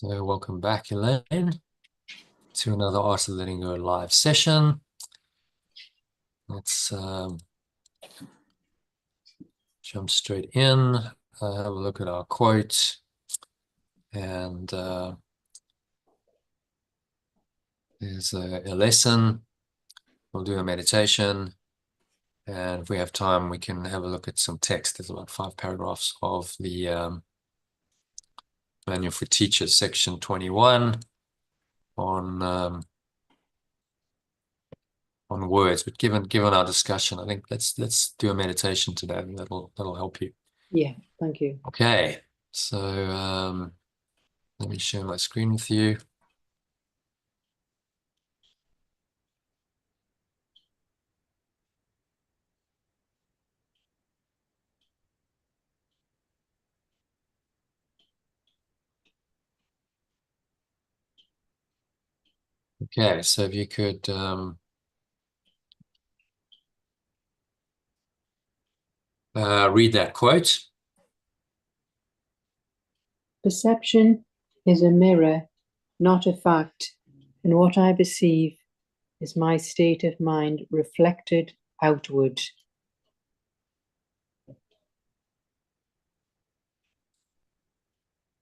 So welcome back, Elaine, to another Art of Letting Go live session. Let's jump straight in, have a look at our quote, and there's a lesson. We'll do a meditation, and if we have time, we can have a look at some text. There's about 5 paragraphs of the Manual for Teachers, section 21, on words. But given our discussion, I think let's do a meditation today. That'll help you. Yeah, thank you. Okay, so let me share my screen with you. Okay, so if you could read that quote. Perception is a mirror, not a fact, and what I perceive is my state of mind reflected outward.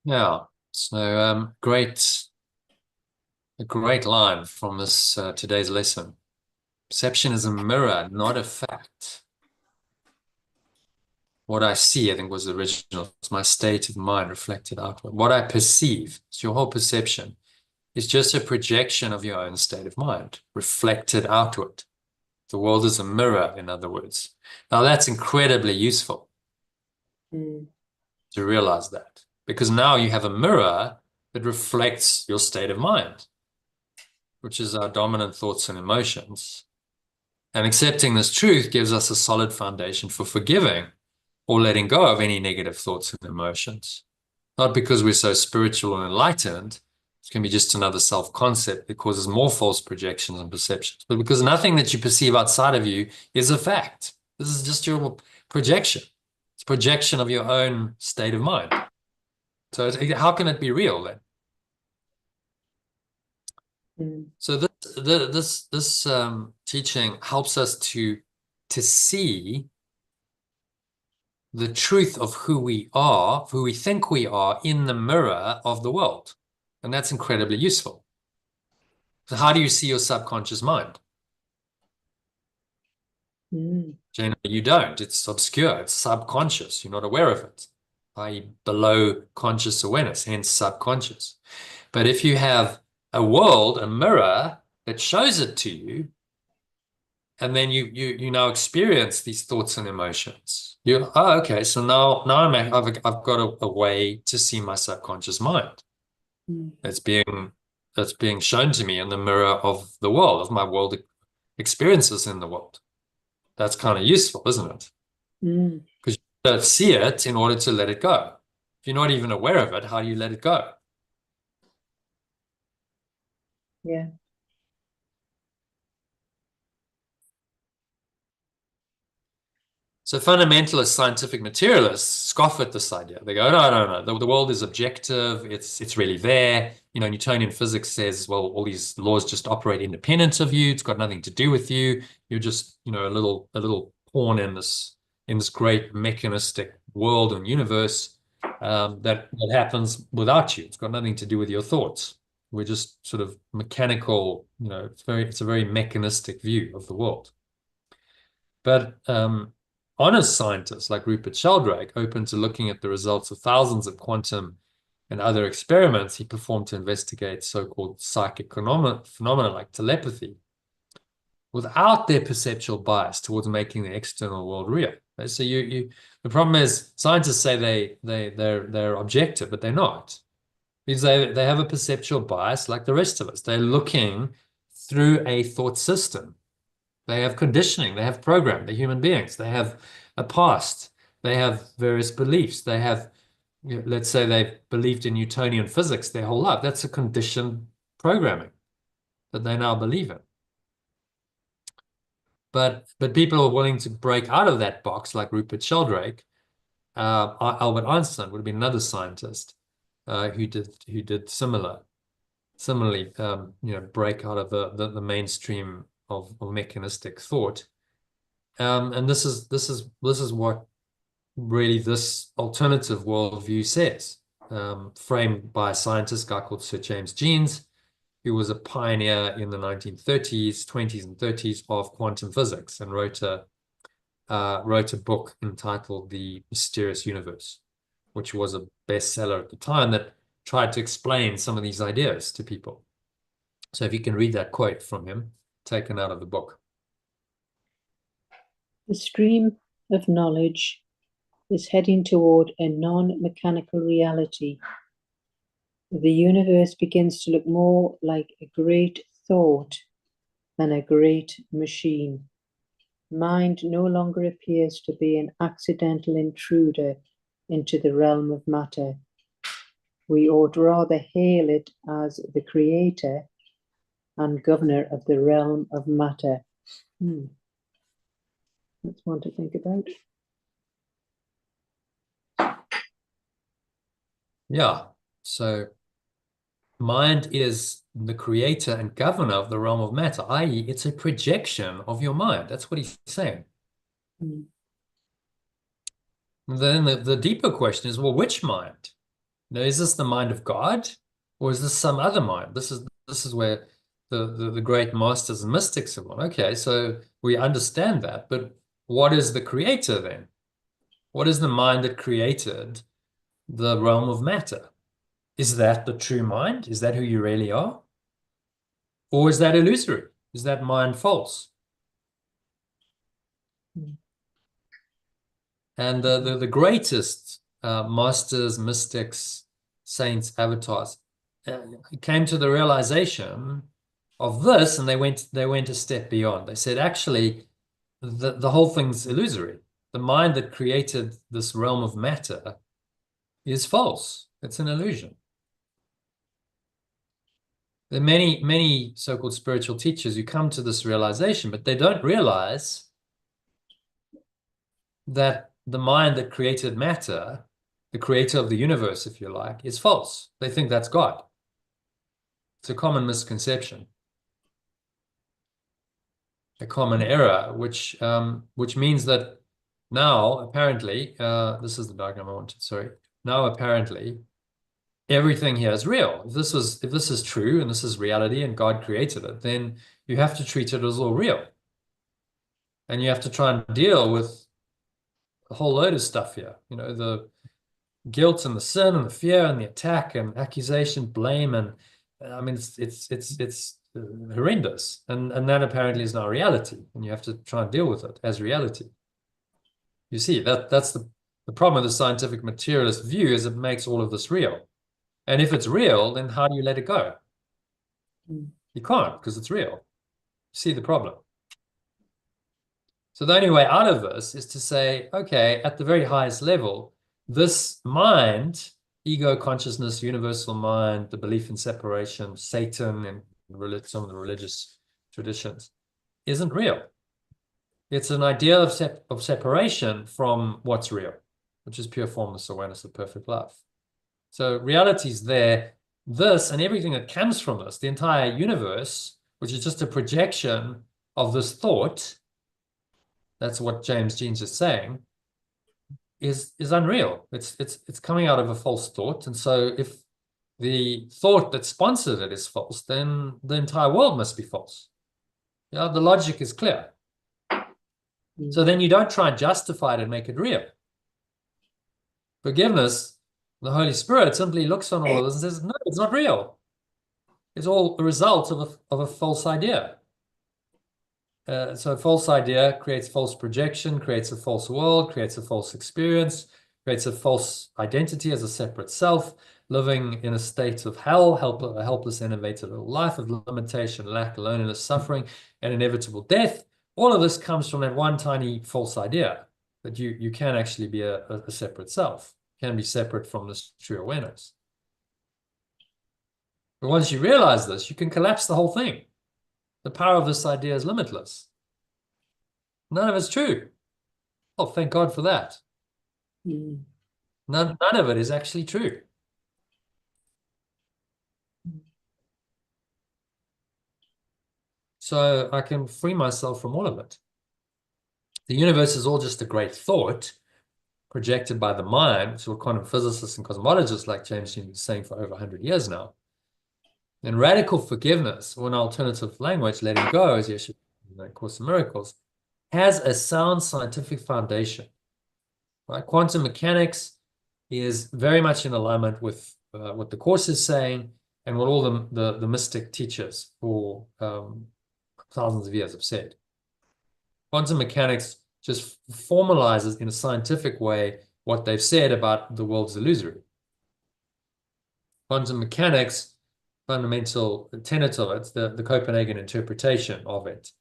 Yeah, so a great line from this today's lesson. Perception is a mirror, not a fact. What I see, I think, was the original. It's my state of mind reflected outward. What I perceive, it's your whole perception, is just a projection of your own state of mind reflected outward. The world is a mirror, in other words. Now, that's incredibly useful to realize that, because now you have a mirror that reflects your state of mind, which is our dominant thoughts and emotions. And accepting this truth gives us a solid foundation for forgiving or letting go of any negative thoughts and emotions. Not because we're so spiritual and enlightened, it can be just another self-concept that causes more false projections and perceptions, but because nothing that you perceive outside of you is a fact. This is just your projection. It's a projection of your own state of mind. So how can it be real then? So this teaching helps us to see the truth of who we are, who we think we are, in the mirror of the world. And that's incredibly useful. So how do you see your subconscious mind? Generally, you don't. It's obscure. It's subconscious. You're not aware of it, i.e. below conscious awareness, hence subconscious. But if you have a world, a mirror that shows it to you, and then you now experience these thoughts and emotions. Okay, so now I've got a way to see my subconscious mind. That's being shown to me in the mirror of the world, of my world experiences in the world. That's kind of useful, isn't it? Because you don't see it in order to let it go. If you're not even aware of it, how do you let it go? Yeah. So fundamentalist scientific materialists scoff at this idea. They go, no. The world is objective. It's really there. You know, Newtonian physics says, well, all these laws just operate independent of you. It's got nothing to do with you. You're just, you know, a little pawn in this great mechanistic world and universe that happens without you. It's got nothing to do with your thoughts. We're just sort of mechanical. You know, it's a very mechanistic view of the world. But honest scientists like Rupert Sheldrake, open to looking at the results of thousands of quantum and other experiments he performed to investigate so-called psychic phenomena like telepathy, without their perceptual bias towards making the external world real. So the problem is scientists say they're objective, but they're not. Because they have a perceptual bias like the rest of us. They're looking through a thought system. They have conditioning, they have programming, they're human beings, they have a past, they have various beliefs, they have, you know, let's say they've believed in Newtonian physics their whole life. That's a conditioned programming that they now believe in. But people are willing to break out of that box, like Rupert Sheldrake. Albert Einstein would have been another scientist. who did similarly, break out of the mainstream of mechanistic thought. And this is what really this alternative worldview says, framed by a scientist, guy called Sir James Jeans, who was a pioneer in the 1930s, 20s, and 30s of quantum physics, and wrote a book entitled The Mysterious Universe, which was a bestseller at the time that tried to explain some of these ideas to people. So if you can read that quote from him, taken out of the book. The stream of knowledge is heading toward a non-mechanical reality. The universe begins to look more like a great thought than a great machine. Mind no longer appears to be an accidental intruder into the realm of matter. We ought rather hail it as the creator and governor of the realm of matter. That's one to think about. Yeah, so mind is the creator and governor of the realm of matter, i.e., it's a projection of your mind. That's what he's saying. Then the deeper question is, well, which mind? Now, is this the mind of God, or is this some other mind? This is where the great masters and mystics have gone. Okay, so we understand that, but what is the creator then? What is the mind that created the realm of matter? Is that the true mind? Is that who you really are? Or is that illusory? Is that mind false? And the greatest masters, mystics, saints, avatars came to the realization of this, and they went a step beyond. They said, actually, the whole thing's illusory. The mind that created this realm of matter is false. It's an illusion. There are many so-called spiritual teachers who come to this realization, but they don't realize that the mind that created matter, the creator of the universe, if you like, is false. They think that's God. It's a common misconception, a common error, which means that now, apparently, this is the diagram I wanted, sorry. Now, apparently, everything here is real. If this is true and this is reality and God created it, then you have to treat it as all real. And you have to try and deal with a whole load of stuff here. The guilt and the sin and the fear and the attack and accusation, blame, and I mean it's horrendous. And that apparently is now reality, and you have to try and deal with it as reality. You see, that's the problem with the scientific materialist view, is it makes all of this real. And if it's real, then how do you let it go? You can't, because it's real. See the problem. So the only way out of this is to say, okay, at the very highest level, this mind, ego consciousness, universal mind, the belief in separation, Satan, and some of the religious traditions, isn't real. It's an idea of separation from what's real, which is pure formless awareness of perfect love. So reality is there. This and everything that comes from this, the entire universe, which is just a projection of this thought, that's what James Jeans is saying, is unreal. It's coming out of a false thought. And so if the thought that sponsored it is false, then the entire world must be false. Yeah, the logic is clear. So then you don't try and justify it and make it real. Forgiveness, the Holy Spirit simply looks on all of this and says, no, it's not real. It's all a result of a false idea. So a false idea creates false projection, creates a false world, creates a false experience, creates a false identity as a separate self, living in a state of hell, a helpless, innovative life of limitation, lack, loneliness, suffering, and inevitable death. All of this comes from that one tiny false idea that you can actually be a separate self, can be separate from this true awareness. But once you realize this, you can collapse the whole thing. The power of this idea is limitless. None of it's true. Oh, thank God for that. None of it is actually true. So I can free myself from all of it. The universe is all just a great thought projected by the mind, which is what quantum physicists and cosmologists like James Newton is saying for over 100 years now. And radical forgiveness, or in alternative language, letting go, as Yeshua in the Course in Miracles, has a sound scientific foundation. Right? Quantum mechanics is very much in alignment with what the Course is saying and what all the mystic teachers for thousands of years have said. Quantum mechanics just formalizes in a scientific way what they've said about the world's illusory. Quantum mechanics, fundamental tenet of it, the Copenhagen interpretation of it,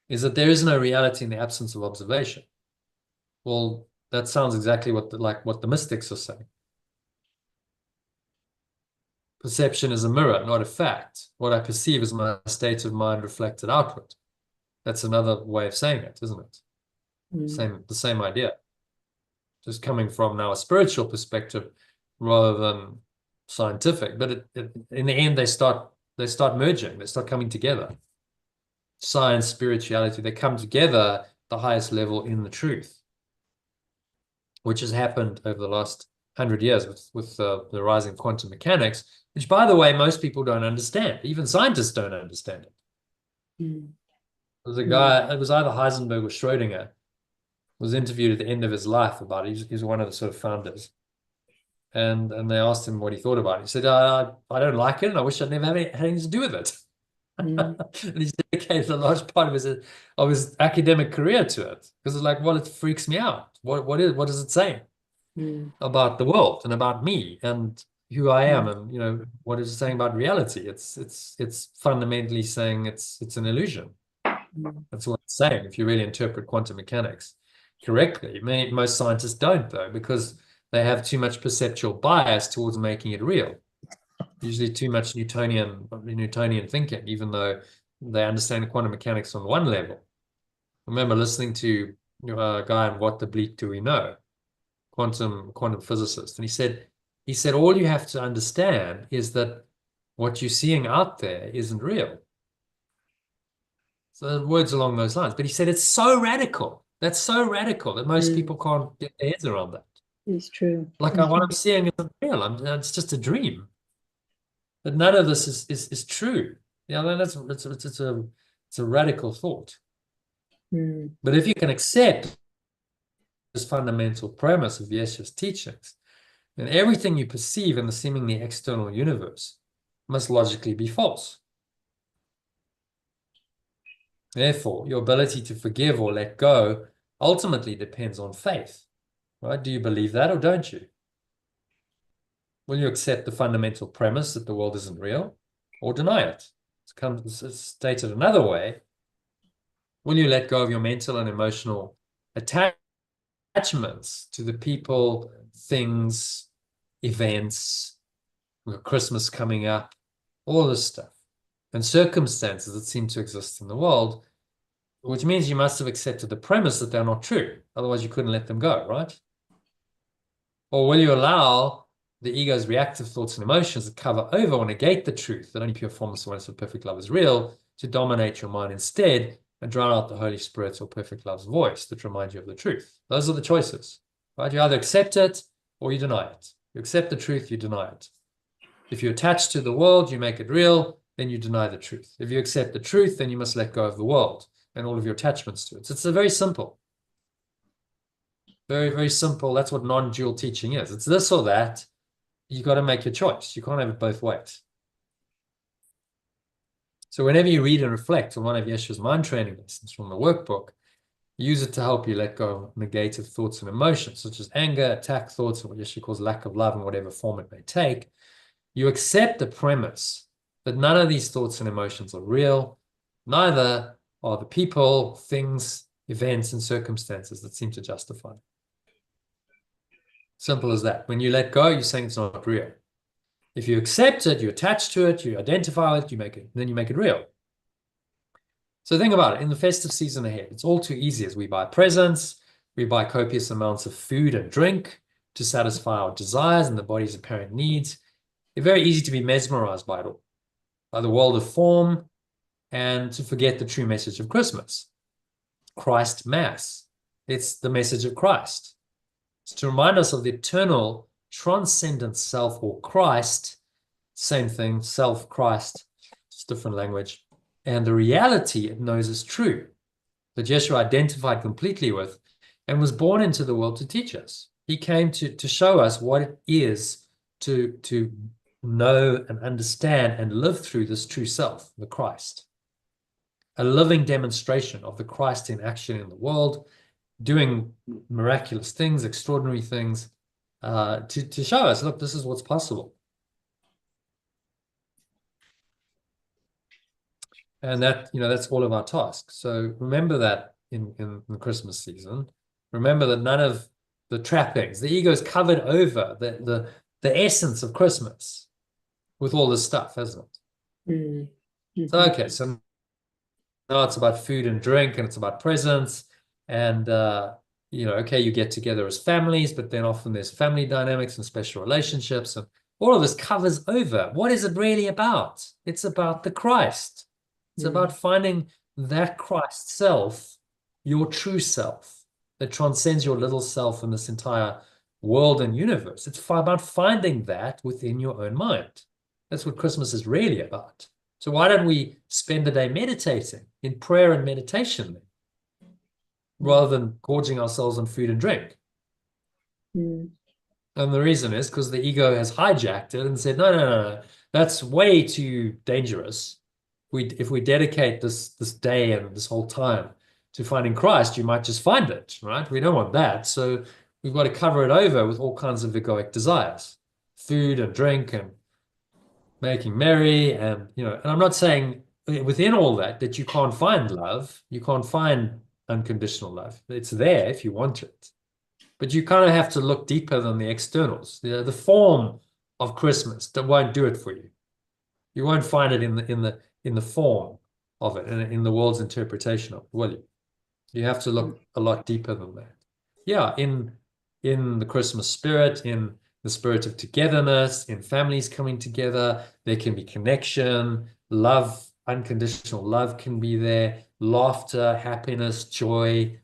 is that there is no reality in the absence of observation. Well, that sounds exactly like what the mystics are saying. Perception is a mirror, not a fact. What I perceive is my state of mind reflected outward. That's another way of saying it, isn't it? The same idea. Just coming from now a spiritual perspective rather than scientific. But in the end, they start merging. They start coming together. Science, spirituality, they come together at the highest level in the truth, which has happened over the last 100 years with the rising quantum mechanics, which, by the way, most people don't understand. Even scientists don't understand it. There's a guy, it was either Heisenberg or Schrodinger, was interviewed at the end of his life about it. He's one of the sort of founders. And they asked him what he thought about it. He said, I don't like it, and I wish I'd never had anything to do with it. And he's dedicated a large part of his academic career to it. Because it's like, well, it freaks me out. What is it saying about the world and about me and who I am? And what is it saying about reality? It's fundamentally saying it's an illusion. That's what it's saying, if you really interpret quantum mechanics correctly. Most scientists don't, though, because they have too much perceptual bias towards making it real. Usually too much Newtonian thinking, even though they understand quantum mechanics on one level. I remember listening to a guy on What the Bleak Do We Know, quantum physicist, and he said all you have to understand is that what you're seeing out there isn't real. So words along those lines. But he said it's so radical. That's so radical that most people can't get their heads around that. It's true. Like what I'm seeing isn't real. It's just a dream. But none of this is true. It's a radical thought. But if you can accept this fundamental premise of Yeshua's teachings, then everything you perceive in the seemingly external universe must logically be false. Therefore, your ability to forgive or let go ultimately depends on faith. Right? Do you believe that or don't you? Will you accept the fundamental premise that the world isn't real or deny it? It's stated another way. Will you let go of your mental and emotional attachments to the people, things, events, Christmas coming up, all this stuff, and circumstances that seem to exist in the world, which means you must have accepted the premise that they're not true. Otherwise, you couldn't let them go, right? Or will you allow the ego's reactive thoughts and emotions that cover over or negate the truth that only pure formless awareness of perfect love is real to dominate your mind instead and drown out the Holy Spirit's or perfect love's voice that reminds you of the truth? Those are the choices, right? You either accept it or you deny it. You accept the truth, you deny it. If you attach to the world, you make it real, then you deny the truth. If you accept the truth, then you must let go of the world and all of your attachments to it. So it's a very simple. Very, very simple. That's what non-dual teaching is. It's this or that. You got to make your choice. You can't have it both ways. So whenever you read and reflect on one of Yeshua's mind training lessons from the workbook, use it to help you let go of negative thoughts and emotions, such as anger, attack thoughts, or what Yeshua calls lack of love in whatever form it may take. You accept the premise that none of these thoughts and emotions are real. Neither are the people, things, events, and circumstances that seem to justify it. Simple as that. When you let go, you're saying it's not real. If you accept it, you attach to it, you identify with it, then you make it real. So think about it. In the festive season ahead, it's all too easy as we buy presents, we buy copious amounts of food and drink to satisfy our desires and the body's apparent needs. It's very easy to be mesmerized by it all, by the world of form, and to forget the true message of Christmas. Christ Mass. It's the message of Christ. It's to remind us of the eternal, transcendent self, or Christ, same thing, self, Christ, just different language, and the reality it knows is true, that Yeshua identified completely with and was born into the world to teach us. He came to show us what it is to know and understand and live through this true self, the Christ. A living demonstration of the Christ in action in the world, doing miraculous things, extraordinary things, to show us, look, this is what's possible. And that, that's all of our task. So remember that in the Christmas season. Remember that none of the trappings, the ego's covered over the essence of Christmas with all this stuff, hasn't it? Mm-hmm. So, okay, so now it's about food and drink, and it's about presents, and okay, you get together as families, but then often there's family dynamics and special relationships, and all of this covers over. What is it really about? It's about the Christ. It's about finding that Christ self, your true self, that transcends your little self in this entire world and universe. It's about finding that within your own mind. That's what Christmas is really about. So why don't we spend the day meditating in prayer and meditation then, rather than gorging ourselves on food and drink? And the reason is because the ego has hijacked it and said, no, that's way too dangerous. If we dedicate this day and this whole time to finding Christ, you might just find it, right? We don't want that. So we've got to cover it over with all kinds of egoic desires, food and drink and making merry. And, and I'm not saying within all that you can't find love. You can't find unconditional love. It's there if you want it. But you kind of have to look deeper than the externals. The form of Christmas that won't do it for you. You won't find it in the form of it, and in the world's interpretation of it, will you? You have to look a lot deeper than that. Yeah, in the Christmas spirit, in the spirit of togetherness, in families coming together, there can be connection, love, unconditional love can be there, laughter, happiness, joy.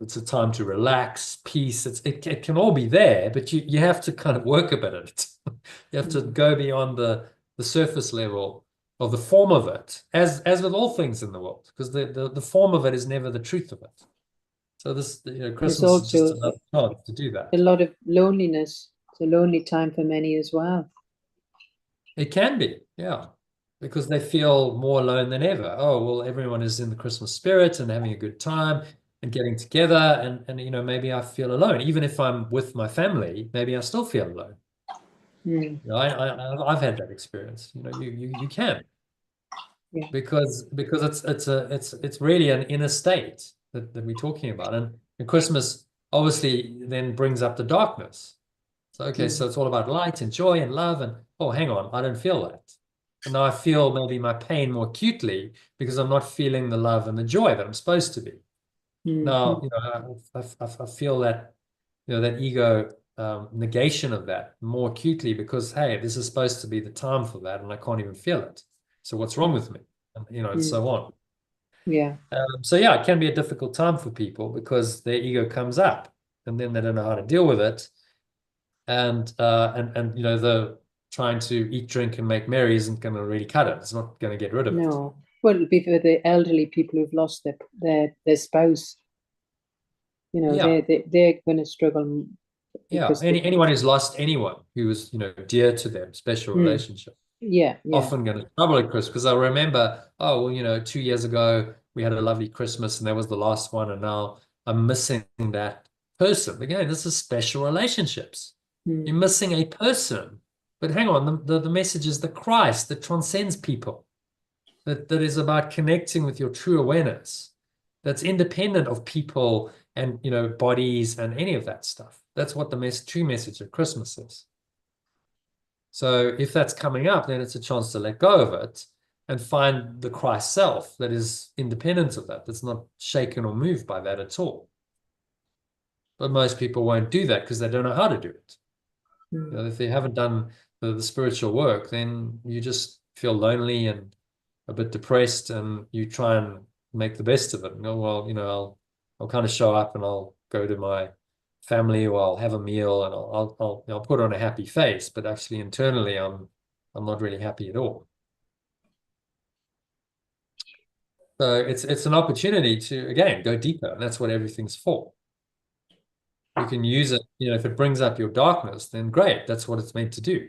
It's a time to relax, peace. It can all be there, but you have to kind of work a bit at it. You have to go beyond the surface level of the form of it, as with all things in the world, because the form of it is never the truth of it. So this, Christmas is just another chance to do that. A lot of loneliness. It's a lonely time for many as well. It can be, yeah, because they feel more alone than ever. Oh, well, everyone is in the Christmas spirit and having a good time and getting together, and maybe I feel alone. Even if I'm with my family, maybe I still feel alone. I've had that experience. You can, because it's really an inner state that we're talking about, and Christmas obviously then brings up the darkness. So okay, so it's all about light and joy and love, and oh, hang on, I don't feel that, and now I feel maybe my pain more acutely because I'm not feeling the love and the joy that I'm supposed to be. Now, I feel that, that ego negation of that more acutely because, hey, this is supposed to be the time for that, and I can't even feel it. So what's wrong with me? And, and so on. Yeah. So yeah, it can be a difficult time for people because their ego comes up, and then they don't know how to deal with it. And the trying to eat, drink, and make merry isn't going to really cut it. It's not going to get rid of it. No. Well, it'll be for the elderly people who've lost their spouse. They're going to struggle. Yeah, anyone who's lost anyone who was, dear to them, special relationship. Yeah. Often going to trouble at Christmas, because I remember, 2 years ago we had a lovely Christmas and that was the last one, and now I'm missing that person. Again, this is special relationships. You're missing a person, but hang on, the message is the Christ that transcends people, that is about connecting with your true awareness, that's independent of people and bodies and any of that stuff. That's what the true message of Christmas is. So if that's coming up, then it's a chance to let go of it and find the Christ self that is independent of that, that's not shaken or moved by that at all. But most people won't do that because they don't know how to do it. If they haven't done the spiritual work, then you just feel lonely and a bit depressed, and you try and make the best of it. And go, well, I'll kind of show up and I'll go to my family, or I'll have a meal, and I'll put on a happy face, but actually internally I'm not really happy at all. So it's an opportunity to, again, go deeper, and that's what everything's for. You can use it, if it brings up your darkness, then great, that's what it's meant to do.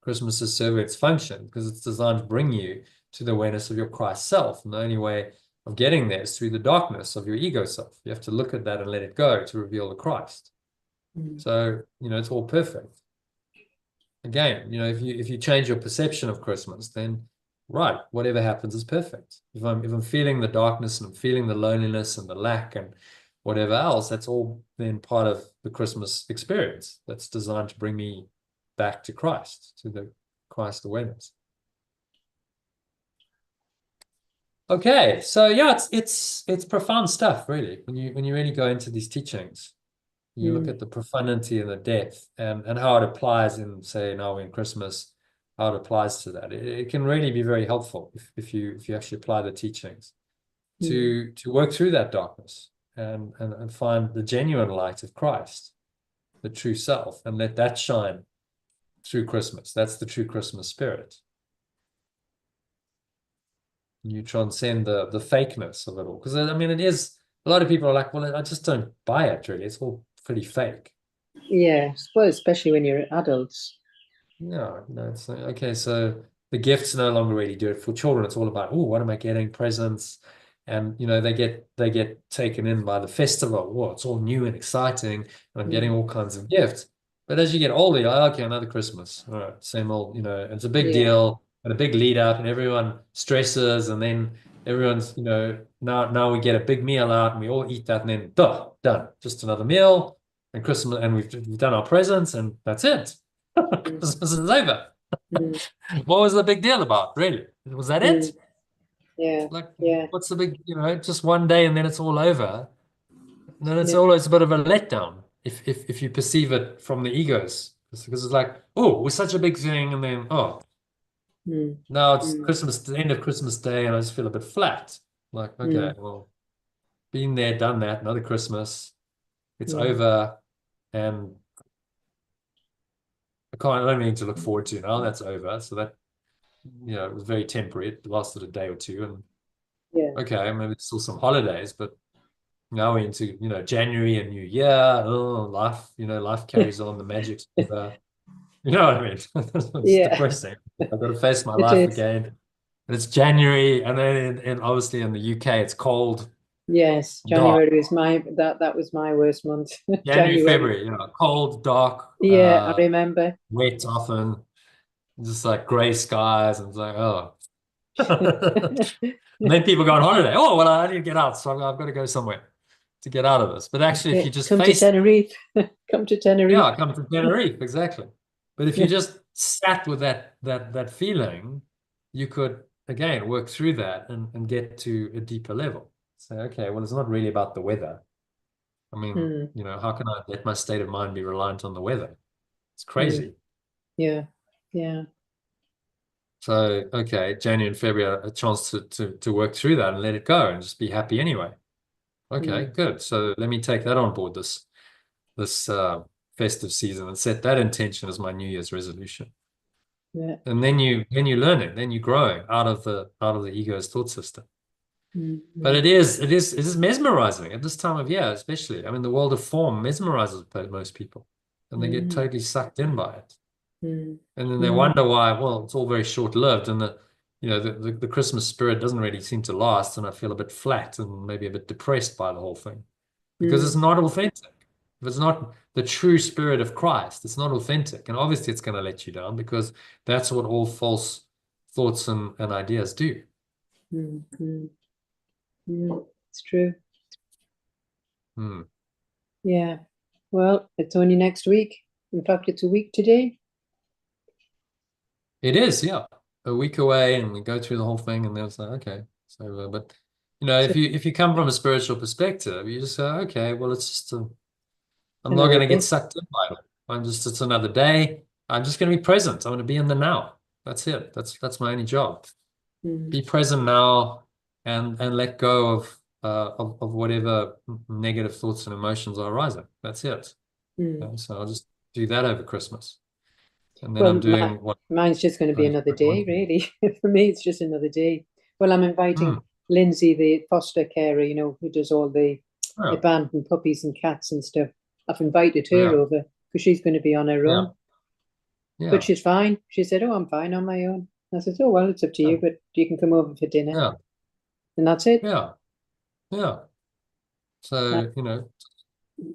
Christmas is serve its function because it's designed to bring you to the awareness of your Christ self. And the only way of getting there is through the darkness of your ego self. You have to look at that and let it go to reveal the Christ. So, it's all perfect. Again, if you change your perception of Christmas, then right, whatever happens is perfect. If I'm feeling the darkness and I'm feeling the loneliness and the lack and whatever else, that's all then part of the Christmas experience that's designed to bring me back to Christ, to the Christ awareness. Okay, so yeah, it's profound stuff, really. When you really go into these teachings, you look at the profundity and the depth, and how it applies in, say, now in Christmas, how it applies to that. It can really be very helpful if you actually apply the teachings to work through that darkness and find the genuine light of Christ, the true self, and let that shine through Christmas. That's the true Christmas spirit. You transcend the fakeness of it all. Because it is, a lot of people are like, well, I just don't buy it, really. It's all pretty fake. Yeah, well, especially when you're adults. No, it's okay. So the gifts no longer really do it for children. It's all about, oh, what am I getting? Presents. And they get taken in by the festival. Oh, it's all new and exciting, and I'm getting all kinds of gifts. But as you get older, you're like, okay, another Christmas. All right, same old, it's a big deal and a big lead up, and everyone stresses, and then everyone's, now we get a big meal out and we all eat that, and then done. Just another meal and Christmas, and we've done our presents, and that's it. Christmas is over. What was the big deal about, really? Was that it? Yeah. Like, Yeah. what's the big, just one day and then it's all over. And then it's always a bit of a letdown if you perceive it from the egos. Because it's like, oh, it was such a big thing, and then now it's Christmas, the end of Christmas Day, and I just feel a bit flat. Like, okay, well, been there, done that, another Christmas, it's over, and I don't need to look forward to now. That's over. So that, it was very temporary. It lasted a day or two, and okay, maybe there's still some holidays, but now we're into, January and New Year. Oh, life carries on. The magic's over. You know what I mean? It's depressing. I've got to face my life again. And it's January, and then and obviously in the UK it's cold. Yes, January was that was my worst month. January, February, cold, dark. Yeah, I remember. Wet often, just like grey skies, and it's like, oh. And then people go on holiday. Oh, well, I need to get out, so I've got to go somewhere to get out of this. But actually, if you just come to Tenerife, come to Tenerife. Yeah, come to Tenerife, exactly. But if you just sat with that feeling, you could again work through that and get to a deeper level. Say, okay, well, it's not really about the weather. I mean, how can I let my state of mind be reliant on the weather? It's crazy. Yeah. So, okay, January and February, a chance to work through that and let it go and just be happy anyway. Okay, good. So let me take that on board this festive season and set that intention as my New Year's resolution. Yeah. And then you learn it, then you grow out of the ego's thought system. But it is mesmerizing at this time of year, especially. I mean, the world of form mesmerizes most people, and they get totally sucked in by it. And then they wonder why, well, it's all very short-lived, and the Christmas spirit doesn't really seem to last, and I feel a bit flat and maybe a bit depressed by the whole thing because it's not authentic. If it's not the true spirit of Christ, it's not authentic. And obviously it's going to let you down because that's what all false thoughts and ideas do. It's true. Yeah. Well, it's only next week. In fact, it's a week today. It is, yeah. A week away, and we go through the whole thing, and then it's like, okay. So, but if you come from a spiritual perspective, you just say, okay, well, it's just I'm not going to get sucked in by it. It's another day. I'm just going to be present. I'm going to be in the now. That's it. That's my only job. Be present now and let go of whatever negative thoughts and emotions are arising. That's it. So I'll just do that over Christmas. And then Well, I'm doing what mine's just going to be I another day, want. really. For me, it's just another day. Well, I'm inviting Lindsay, the foster carer, you know, who does all the Yeah, abandoned puppies and cats and stuff. I've invited her yeah, over because she's going to be on her yeah, own. But yeah, she's fine. She said, "Oh, I'm fine on my own." I said, "Oh, well, it's up to you, but you can come over for dinner." yeah, And that's it. yeah, yeah. That, So, you know,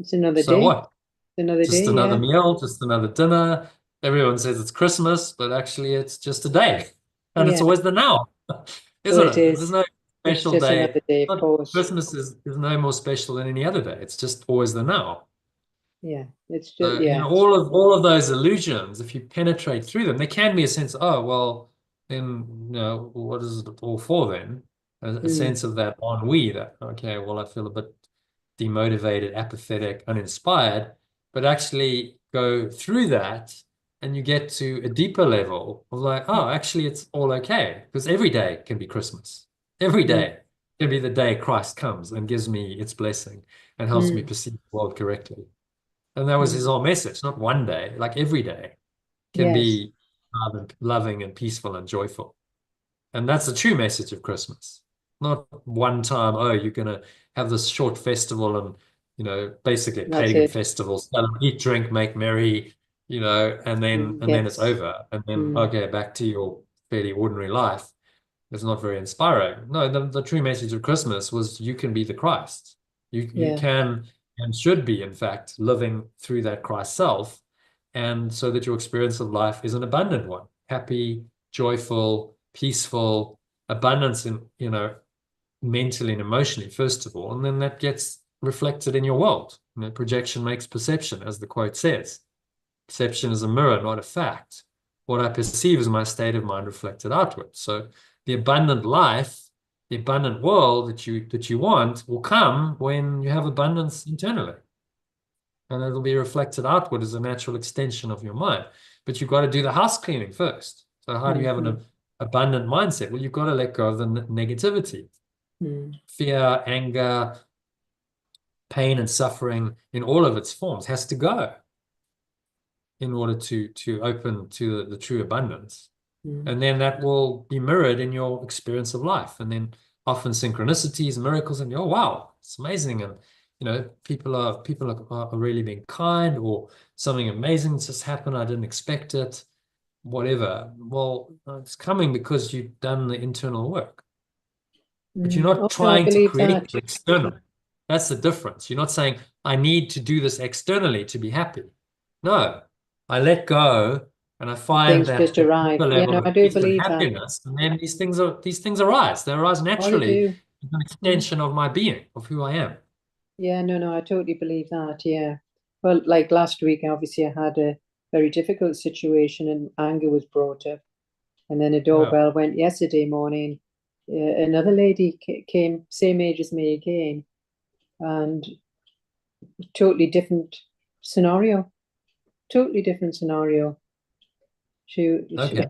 it's another so day. what? It's another Just day, another yeah. meal, just another dinner. Everyone says it's Christmas, but actually it's just a day. And it's Yeah. always the now, Oh, isn't it it? There's is. no It's special just day. another day, of Not, course. Christmas is no more special than any other day. It's just always the now. Yeah. It's just, So, you yeah. know, all of those illusions, if you penetrate through them, there can be a sense, oh, well, then, you know, what is it all for then? A Mm, sense of that ennui that, okay, well, I feel a bit demotivated, apathetic, uninspired, but actually go through that and you get to a deeper level of like, oh, actually, it's all okay. Because every day can be Christmas. Every mm, day can be the day Christ comes and gives me its blessing and helps me mm, perceive the world correctly. And that was his mm. whole message. Not one day, like every day can Yes. be loving and peaceful and joyful. And that's the true message of Christmas. Not one time, oh, you're going to have this short festival and, you know, basically a That's pagan it. festival, eat, drink, make merry, you know, and then it's Yes. over. And then, Mm, okay, back to your fairly ordinary life. It's not very inspiring. No, the true message of Christmas was you can be the Christ. You yeah. can and should be, in fact, living through that Christ self, and so that your experience of life is an abundant one, happy, joyful, peaceful, abundance in, you know, mentally and emotionally, first of all, and then that gets reflected in your world. You know, projection makes perception, as the quote says. Perception is a mirror, not a fact. What I perceive is my state of mind reflected outward. So the abundant life, the abundant world that you want will come when you have abundance internally. And it'll be reflected outward as a natural extension of your mind. But you've got to do the house cleaning first. So how do you have Mm-hmm. an abundant mindset? Well, you've got to let go of the negativity, Mm, fear, anger, pain, and suffering in all of its forms has to go in order to open to the true abundance. mm, And then that will be mirrored in your experience of life. And then often synchronicities, miracles, and oh wow, it's amazing. And you know, people are really being kind, or something amazing just happened. I didn't expect it, whatever. Well, it's coming because you've done the internal work. But you're mm. Oh, not no, I trying to believe create that. it externally. That's the difference. You're not saying, I need to do this externally to be happy. No, I let go and I find Things that just that arrive. deeper Yeah, level no, I of do peace and believe that. happiness, and then these things arise. They arise Oh, they naturally do. as an Mm. extension of my being, of who I am. Yeah, no, no, I totally believe that. Yeah. Well, like last week, obviously, I had a very difficult situation and anger was brought up. And then a Yeah. doorbell went yesterday morning. Another lady came, same age as me again, and totally different scenario. Totally different scenario. She, Okay.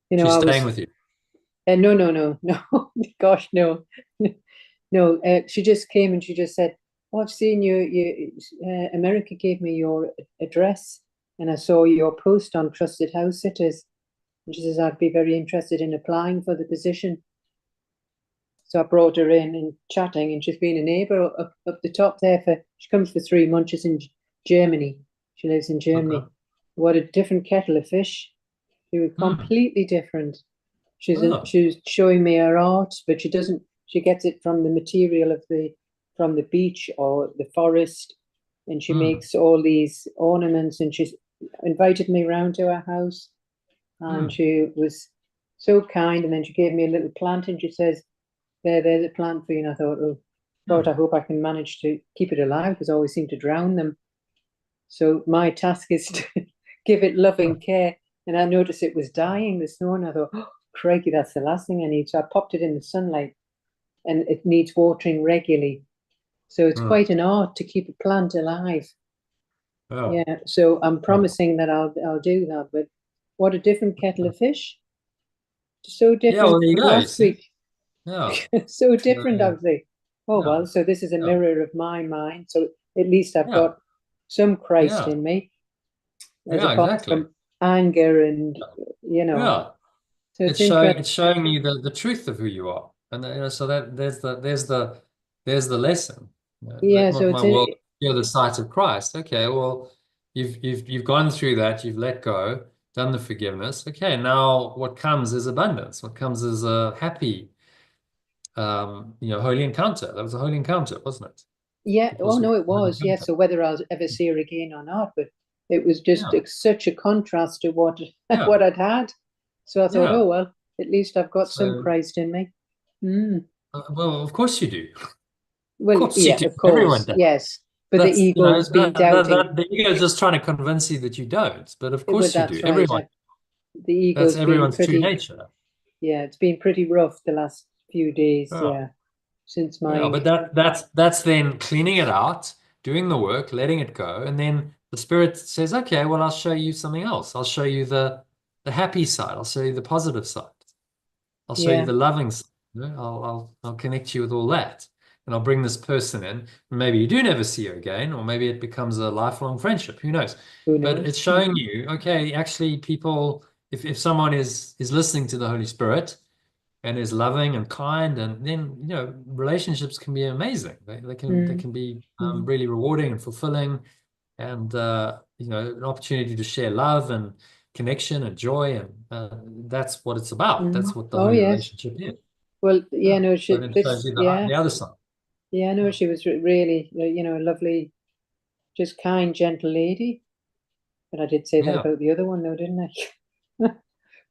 you know, She's I staying was, with you. no, no, no, no, gosh, no, no. She just came and she just said, "Oh, I've seen you. America gave me your address, and I saw your post on Trusted House Sitters." And she says, "I'd be very interested in applying for the position." So I brought her in and chatting, and she's been a neighbour up the top there for. She comes for 3 months. She's in Germany. She lives in Okay. Germany. What a different kettle of fish. She was Hmm. completely different. Oh. She's showing me her art, but she doesn't. She gets it from the material of the from the beach or the forest, and she Hmm. makes all these ornaments. And she's invited me round to her house, and Hmm. she was so kind. And then she gave me a little plant, and she says, there's a plant for you." And I thought, "Oh God, Hmm. I hope I can manage to keep it alive because I always seem to drown them." So my task is to give it loving care. And I noticed it was dying this morning. I thought, "Oh, crikey, that's the last thing I need." So I popped it in the sunlight, and it needs watering regularly. So it's Hmm. quite an art to keep a plant alive. Yeah. Yeah, so I'm Yeah. promising that I'll do that, but what a different kettle of fish. So Yeah, different well, there you from go. You last see? week. Yeah. So different, I Uh, was like, oh yeah. well, so this is a Yeah. mirror of my mind. So at least I've Yeah. got some Christ Yeah. in me, as Yeah, opposed exactly. from anger and Yeah. so it's It's interesting. showing you the truth of who you are. And so that there's the lesson. Yeah, Let so not it's my world hear the sight of Christ. Okay, well, you've gone through that, you've let go, done the forgiveness. Okay, now what comes is abundance. What comes is a happy holy encounter. That was a holy encounter, wasn't it? yeah. It Oh was a no, it holy was. Yeah. encounter. So whether I'll ever see her again or not, but it was just Yeah, such a contrast to what yeah, what I'd had. So I thought, yeah. oh well, at least I've got some So, Christ in me. Mm. well, of course you do. Of Well, course you yeah, do. of Everyone course, does. yes. But the That's, ego's been doubting. the ego is just trying to convince you that you don't. But of Well, course you do. that's right. Everyone. The That's ego's been everyone's true pretty, nature. yeah, it's been pretty rough the last few days. Yeah. Yeah, since Yeah. my, But that's then cleaning it out, doing the work, letting it go, and then the spirit says, okay, well, I'll show you something else. I'll show you the happy side. I'll show you the positive side. I'll show you yeah, the loving side. I'll connect you with all that. And I'll bring this person in. Maybe you do never see her again, or maybe it becomes a lifelong friendship. Who knows? who But it's knows? showing you, okay, actually people, if someone is listening to the Holy Spirit and is loving and kind, and then relationships can be amazing. They Mm, can be mm, really rewarding and fulfilling, and an opportunity to share love and connection and joy, and that's what it's about. mm. That's what the Oh holy yes. relationship is. Well, yeah, Yeah. no, But it shows you yeah, the other side. yeah, no, Yeah. she was really, a lovely, just kind, gentle lady. But I did say that Yeah. about the other one, though, didn't I?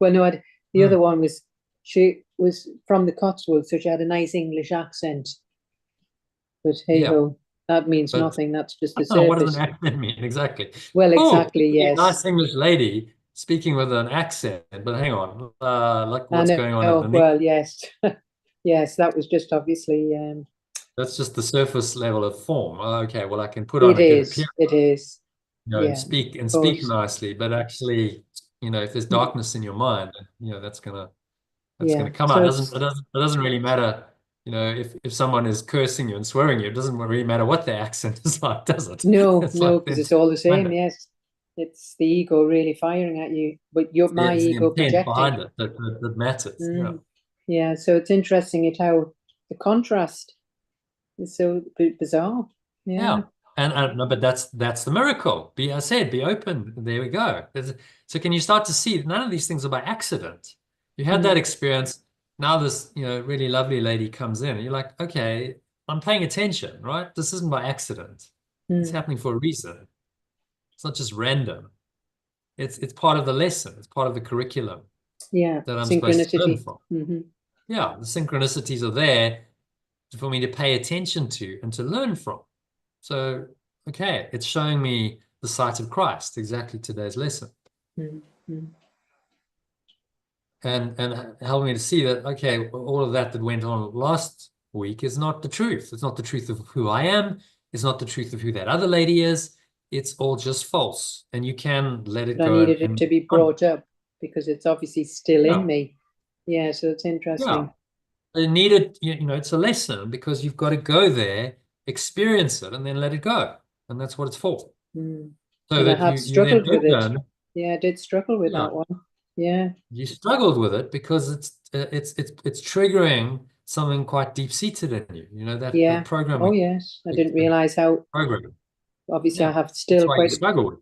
Well, no, the Mm. other one was she was from the Cotswolds, so she had a nice English accent. But hey Yeah. ho, that means But nothing. That's just the what does an surface. accent mean exactly? Well, Oh, exactly, a yes. nice English lady speaking with an accent. But hang on, like I what's going on know. underneath? Well, yes, yes. That was just obviously. That's just the surface level of form. Oh, okay, well, I can put on It a good is. appearance, It is. and Yeah, of speak course. nicely, but actually, if there's Mm, darkness in your mind, that's yeah. gonna come So out. it's It doesn't really matter, if someone is cursing you and swearing you, it doesn't really matter what their accent is like, does it? no, It's no, like the because it's intent all the behind same. it. Yes, it's the ego really firing at you, but my It's the ego intent projecting. behind it that matters. Yeah. Mm. Yeah. So it's interesting it how the contrast is so bizarre. Yeah. Yeah. And no, but that's the miracle. I said, be open. There we go. So can you start to see none of these things are by accident? You had that Mm, experience. Now this, really lovely lady comes in and you're like, okay, I'm paying attention, right? This isn't by accident. It's mm. happening for a reason. It's not just random. It's part of the lesson. It's part of the curriculum Yeah. that I'm supposed to learn Synchronicity. from. Hmm. Yeah, the synchronicities are there for me to pay attention to and to learn from. So, okay, it's showing me the sight of Christ, exactly today's lesson, Mm-hmm. and helping me to see that, okay, all of that went on last week is not the truth. It's not the truth of who I am. It's not the truth of who that other lady is. It's all just false, and you can let it But I go needed it and to be on. brought up because it's obviously still in Yeah, me. Yeah. So it's yeah. interesting. It needed, it's a lesson because you've got to go there, experience it, and then let it go, and that's what it's for. Mm. So And I that have you then struggled with it. open. Yeah, I did struggle with Yeah, that one. Yeah. you struggled with it because it's triggering something quite deep seated in you. That Yeah. Oh, programming yes. I didn't realize how program. obviously I Yeah, have that's still why you quite a struggle with it.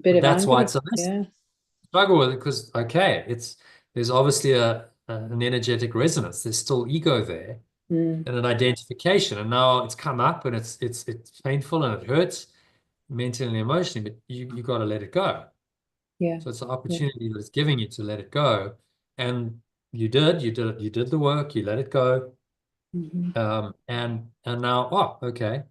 bit But of that's why anger. it's a lesson. Yeah. Struggle with it because okay, there's obviously an energetic resonance. There's still ego there Mm. and an identification, and now it's come up and it's painful and it hurts mentally and emotionally. But you got to let it go. Yeah. So it's an Yeah. opportunity that it's giving you to let it go. And you did the work, you let it go. Hmm. And now, oh, okay.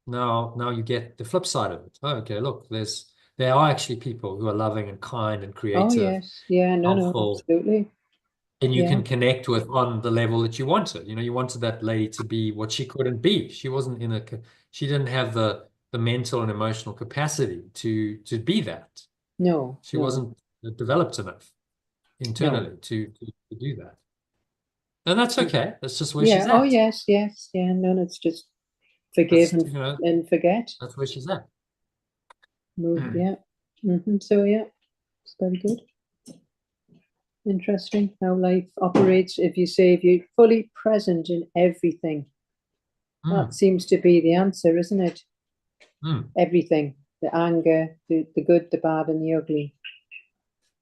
Now you get the flip side of it. Oh, okay, look, there are actually people who are loving and kind and Oh, creative, yes. Yeah. No, no, helpful, absolutely. and you Yeah. can connect with on the level that you wanted. You wanted that lady to be what she couldn't be. She wasn't she didn't have the mental and emotional capacity to be that. No, She no, wasn't developed enough no. internally to do that. And that's okay. That's just where Yeah. she's Oh, at. yes, yes. Yeah. No, it's just forgive That's, you know, and forget. that's where she's at. Move. Yeah. So, yeah, it's very good. Interesting how life operates. If you're fully present in everything, that seems to be the answer, isn't it? Everything, the anger, the good, the bad, and the ugly.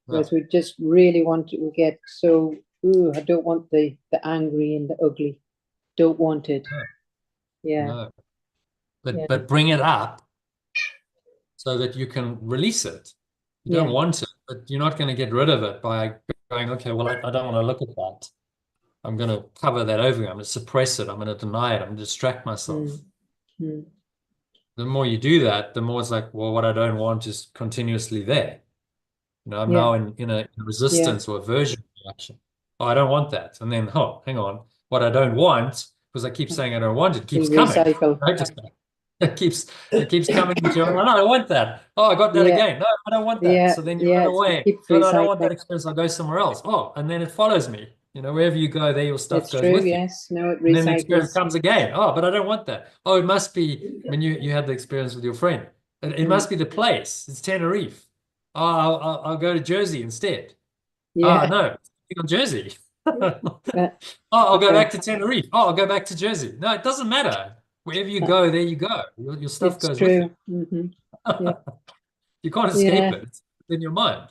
Whereas we just really we get so, ooh, I don't want the angry and the ugly. Don't want it. Yeah. No. But bring it up so that you can release it. You don't want it, but you're not going to get rid of it by going, okay, well, I don't want to look at that. I'm going to cover that over. I'm going to suppress it. I'm going to deny it. I'm going to distract myself. The more you do that, the more it's like, well, what I don't want is continuously there. You know, I'm now in a resistance or aversion reaction. Oh, I don't want that. And then, oh, hang on. What I don't want, because I keep saying I don't want it, keeps coming. Recycle. It keeps coming into your mind. No, I want that. Oh, I got that again. No, I don't want that. So then you run away. No, I don't want that experience. I'll go somewhere else. Oh, and then it follows me. You know, wherever you go, there your stuff It's goes true, with you. yes. No, it And then the experience recycles. comes again. Oh, but I don't want that. Oh, it must be when you had the experience with your friend. It must be the place. It's Tenerife. Oh, I'll go to Jersey instead. Yeah. Oh, no, you're on Jersey. Oh, Uh, I'll go back to Tenerife. Oh, I'll go back to Jersey. No, it doesn't matter. Wherever you go, there you go. Your stuff It's goes with true. you. Yeah. You can't escape Yeah. it. It's in your mind.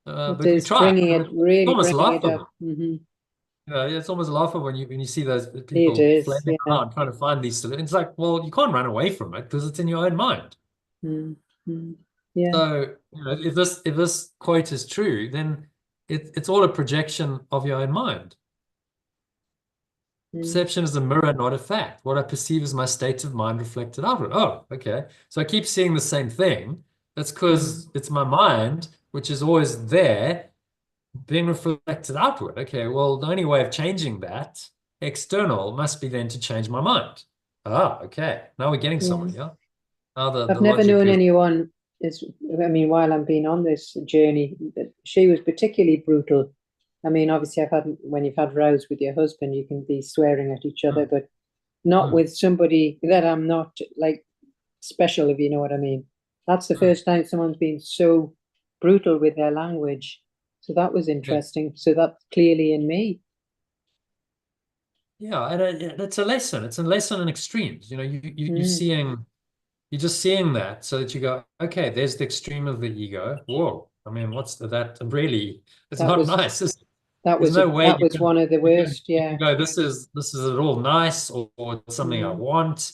It But we is try. bringing it, It's really almost bringing it laughable. up. Mm-hmm. It's almost laughable when you see those It people is, flaming around trying to find these solutions. It's like, well, you can't run away from it because it's in your own mind. Mm-hmm. Yeah. So, if this quote is true, then it's all a projection of your own mind. Perception is a mirror, not a fact. What I perceive is my state of mind reflected outward. Oh, okay. So I keep seeing the same thing. That's because it's my mind, which is always there, being reflected outward. Okay, well, the only way of changing that external must be then to change my mind. Ah, okay. Now we're getting somewhere, yeah? Now the I've never logic known is, anyone I mean, while I've been on this journey, she was particularly brutal. I mean, obviously when you've had rows with your husband, you can be swearing at each other, but not with somebody that I'm not like special, if you know what I mean. That's the first time someone's been so brutal with their language. So that was interesting. So that's clearly in me. yeah, and it's a lesson. It's a lesson in extremes. You're just seeing that so that you go, okay, there's the extreme of the ego. Whoa. I mean, what's that? Really, it's That not was nice. that There's was no way that was one of the worst. you Yeah. can go, this is at all nice or something I want.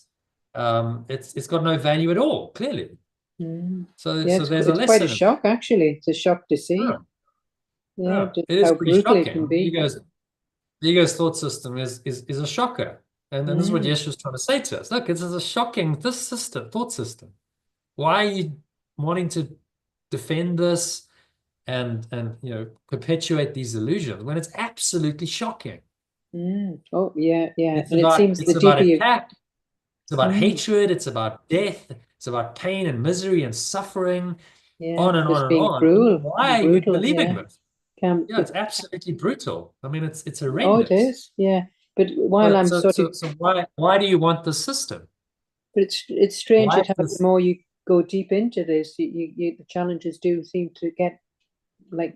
It's got no value at all, clearly. So Yeah, there's a it's quite a lesson. shock, actually. It's a shock to see. Yeah, Yeah, just it is how pretty brutal it can shocking. be. The ego's thought system is a shocker. And this is what Yeshua's trying to say to us. Look, this is a shocking thought system. Why are you wanting to defend this and perpetuate these illusions when it's absolutely shocking? Oh, yeah, yeah. It's And it about seems it's the about deeper you attack, it's about hatred, it's about death, it's about pain and misery and suffering, yeah, on and on just and being on. cruel Why and are you brutal, believing yeah. this? Can Yeah, it's absolutely brutal. I mean, it's oh, it horrendous. is, yeah. But while So I'm so sort of so, so why do you want the system? but it's strange Why at how the this? more you go deep into this, the challenges do seem to get like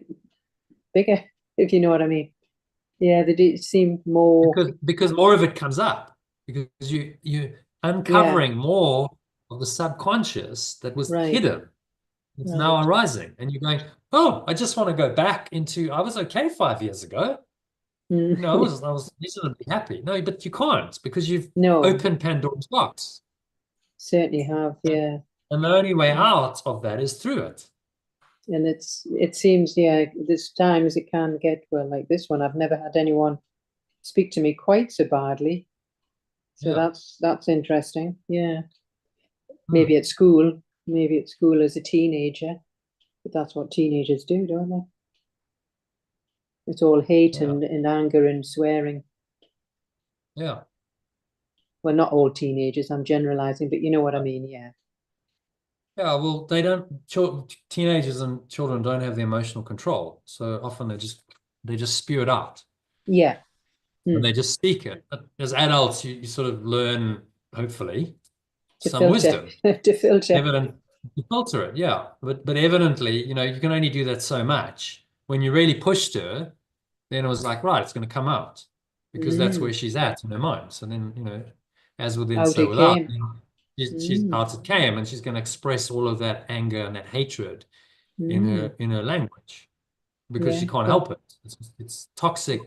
bigger, if you know what I mean. Yeah, they do seem more. Because more of it comes up because you Yeah, uncovering more of the subconscious that was right, hidden. It's now right. arising, and you're going, oh, I just want to go back into. I was okay 5 years ago. I was reasonably happy. No, but you can't because you've No, opened Pandora's box, certainly have, and, yeah. and the only way out of that is through it. And it seems, yeah, this time as it can get, well, like this one, I've never had anyone speak to me quite so badly. So Yeah. that's interesting. Yeah. Hmm. Maybe at school as a teenager, but that's what teenagers do, don't they? It's all hate Yeah. and anger and swearing. Yeah. Well, not all teenagers, I'm generalizing, but you know what I mean, yeah. Yeah, well, teenagers and children don't have the emotional control. So often they just spew it out Yeah. and Mm. they just speak it. But as adults, you sort of learn, hopefully, To some filter, wisdom, to filter. evident to filter it, yeah. But evidently, you can only do that so much. When you really pushed her, then it was like, right, it's going to come out because that's where Mm. she's at in her mind. So then, as within, Out so it without, came. she's Mm. out it came, and she's going to express all of that anger and that hatred in Mm. her language because Yeah. she can't Well, help it. It's toxic,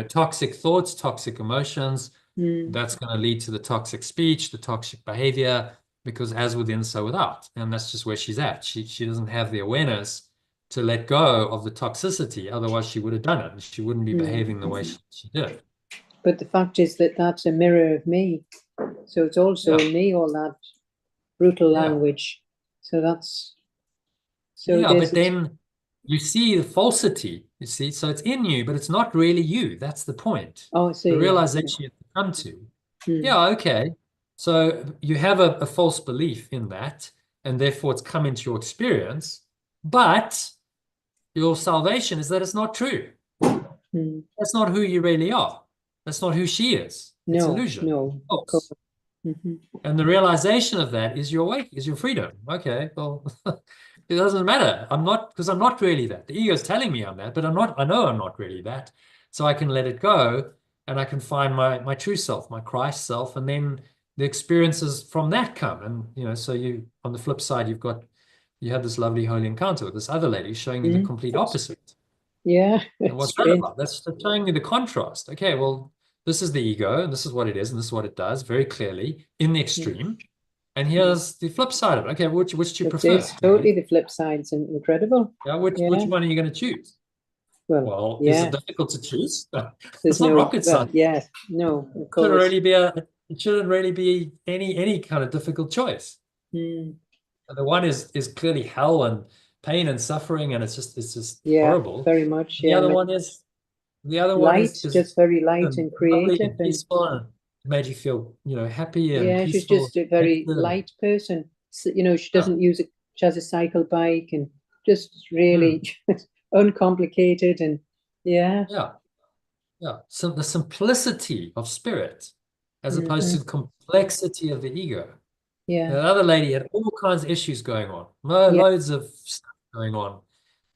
toxic thoughts, toxic emotions. mm. That's going to lead to the toxic speech, the toxic behavior, because as within, so without. And that's just where she's at. She doesn't have the awareness to let go of the toxicity. Otherwise, she would have done it and she wouldn't be Mm. behaving the way she did. But the fact is that that's a mirror of me. So it's also Yeah. in me, all that brutal Yeah. language. So that's, so Yeah. there's But this. then you see the falsity, you see, so it's in you, but it's not really you. That's the point. Oh, I The see. Yeah. realization you have to come to. Mm. Yeah, okay. So you have a false belief in that, and therefore it's come into your experience, but your salvation is that it's not true. Mm. That's not who you really are. That's not who she is. It's No, illusion. no, of course. False. Hmm. And the realization of that is your wake, is your freedom. Okay, well, it doesn't matter. Because I'm not really that. The ego is telling me I'm that, but I know I'm not really that. So I can let it go and I can find my true self, my Christ self, and then the experiences from that come. And so on the flip side, you have this lovely holy encounter with this other lady showing you the Mm. complete opposite. Yeah, And it's what's that strange. about? That's showing you the contrast. Okay, well, this is the ego, and this is what it is, and this is what it does very clearly in the Mm. extreme. And here's the flip side of it. Okay, which do you prefer? It's totally the flip side. It's incredible. Yeah, which Yeah. one are you going to choose? Well, Well, is it yeah. difficult to choose? There's It's not no, rocket well, science. yeah, no, of Shouldn't course. really be it shouldn't really be any kind of difficult choice. Mm. And the one is clearly hell and pain and suffering, and it's just Yeah, horrible. very much. The Yeah. other one is The other one Light, is just very light and and lovely creative. and And peaceful and made you feel, happy and yeah, she's peaceful just a and very connected. light person. She Yeah. doesn't use it. She has a cycle bike and just Mm. really uncomplicated. And yeah. Yeah. Yeah. So the simplicity of spirit as opposed Hmm. to the complexity of the ego. Yeah. The other lady had all kinds of issues going on, Yeah. loads of stuff going on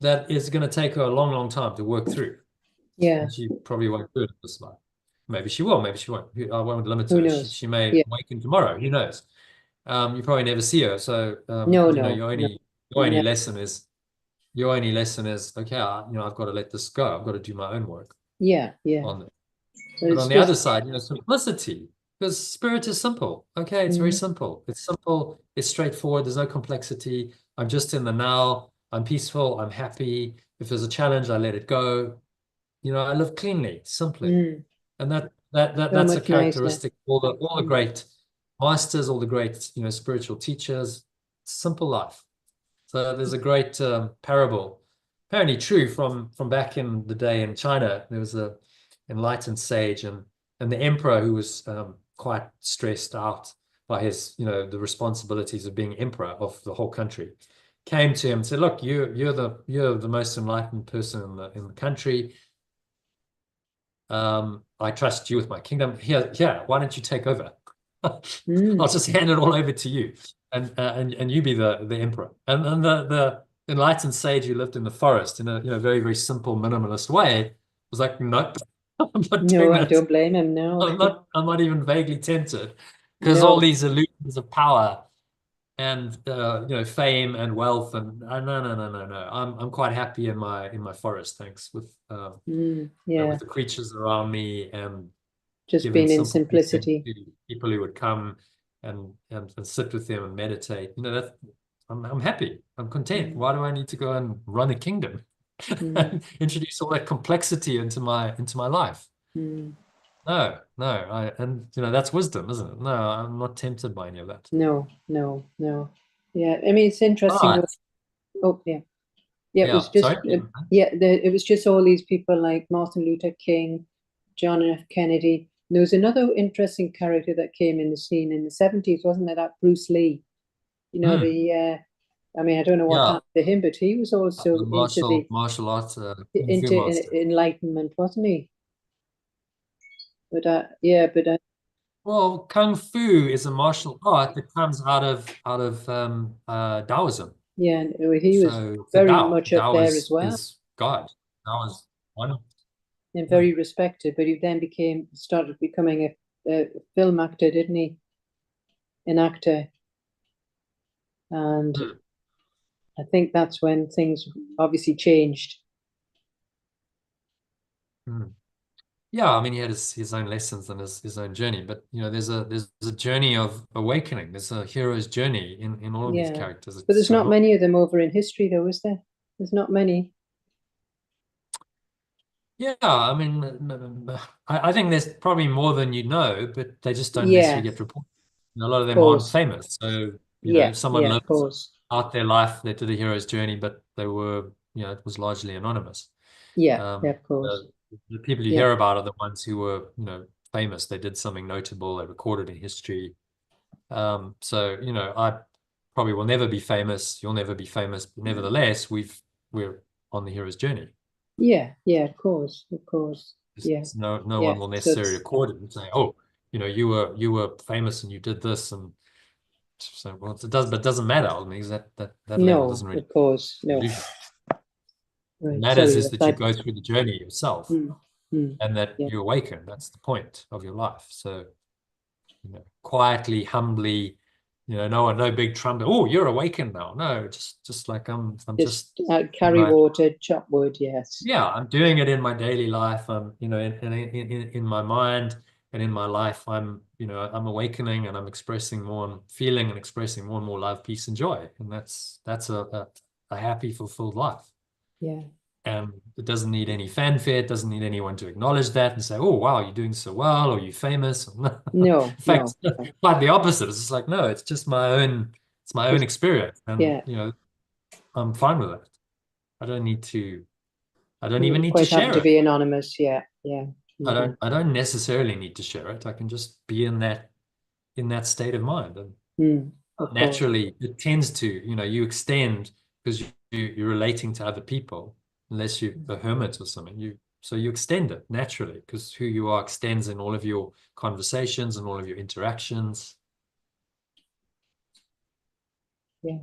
that is going to take her a long, long time to work through. Yeah. And she probably won't do it this life. Maybe she will, maybe she won't. I won't limit Who her. knows? She may Yeah. awaken tomorrow. Who knows? You probably never see her. So, No, no, your no, only no. lesson is okay, I've got to let this go. I've got to do my own work Yeah. Yeah. on it. But But it's on the other just, side, simplicity, because spirit is simple. Okay, it's very mm, simple. It's simple. It's straightforward. There's no complexity. I'm just in the now. I'm peaceful. I'm happy. If there's a challenge, I let it go. I live cleanly, simply. mm, And so that's a much nicer. characteristic of all the Mm. great masters, all the great spiritual teachers. Simple life. So there's a great parable, apparently true from back in the day in China. There was a enlightened sage and the emperor who was quite stressed out by his the responsibilities of being emperor of the whole country. Came to him and said, "Look, you're the most enlightened person in the country. I trust you with my kingdom. Here, why don't you take over? I'll Mm. just hand it all over to you, and you be the emperor." And the enlightened sage who lived in the forest in a very very simple minimalist way was like, "Nope, I'm not No, doing I that. don't blame him. No, I'm not even vaguely tempted because all no. these illusions of power and fame and wealth and no no no no no. I'm quite happy in my forest, thanks, Mm, yeah, with the creatures around me and just giving being in simple teaching simplicity. to people who would come and sit with them and meditate. That I'm happy. I'm content. Mm, Why do I need to go and run a kingdom mm, and introduce all that complexity into my life? mm. No, no. That's wisdom, isn't it? No, I'm not tempted by any of that. No, no, no. Yeah, I mean, it's interesting. But Oh, yeah. Yeah, it was yeah, just, sorry. yeah, it was just all these people like Martin Luther King, John F. Kennedy. And there was another interesting character that came in the scene in the 70s, wasn't there? That Bruce Lee, Hmm. the I mean, I don't know what Yeah, happened to him, but he was also the into the martial arts kung fu into master. enlightenment, wasn't he? But yeah, but Well, kung fu is a martial art that comes out of Taoism. yeah, and he was So the very Tao, much up Tao there as well is God. Tao is one. and Yeah. very respected. But he then started becoming a film actor, didn't he? An actor, and Hmm. I think that's when things obviously changed. Hmm. Yeah, I mean, he had his own lessons and his own journey, but you know, there's a journey of awakening. There's a hero's journey in all of these Yeah, characters. but It's there's so not many of them over in history, though, is there? There's not many. yeah, I mean, I think there's probably more than you know, but they just don't necessarily Yeah, get reported. You know, a lot of of them aren't course. famous. So, you know, Yeah, if someone yeah, of lived course. out their life, they did a hero's journey, but they were, you know, it was largely anonymous. Yeah, yeah, Um, of course. the people you Yeah, hear about are the ones who were, you know, famous. They did something notable. They recorded in history. So, you know, I probably will never be famous. You'll never be famous. But nevertheless, we're on the hero's journey. yeah, yeah, of course, of course. Yeah, No yeah. one will So necessarily it's record it and say, oh, you know, you were famous and you did this, and so well, but it doesn't matter. I mean, that level no, doesn't really of course, no. illusion. What Right. matters Sorry, is if that you I. go through the journey yourself Mm, mm, and that yeah. you awaken. That's the point of your life. So, you know, quietly, humbly, you know, no big trumpet. Oh, you're awakened now. No, just like I'm Just just in carry my water, chop wood. Yes. yeah, I'm doing it in my daily life. I'm, you know, in my mind and in my life, I'm, you know, I'm awakening and I'm expressing more and feeling and expressing more and more love, peace, and joy. And that's a happy, fulfilled life. Yeah. And it doesn't need any fanfare. It doesn't need anyone to acknowledge that and say, "Oh, wow, you're doing so well," or "You're famous." In No, fact, no. it's quite the opposite. It's just like, no, it's just my own. It's my own Just experience, and yeah. you know, I'm fine with it. I don't need to. I don't even You're need to quite happy share to it. be anonymous. Yeah, yeah. Mm-hmm. I don't necessarily need to share it. I can just be in that state of mind. And Mm, of course. naturally it tends to, you know, you extend because you're relating to other people, unless you're a hermit or something. So you extend it naturally because who you are extends in all of your conversations and all of your interactions. Yeah,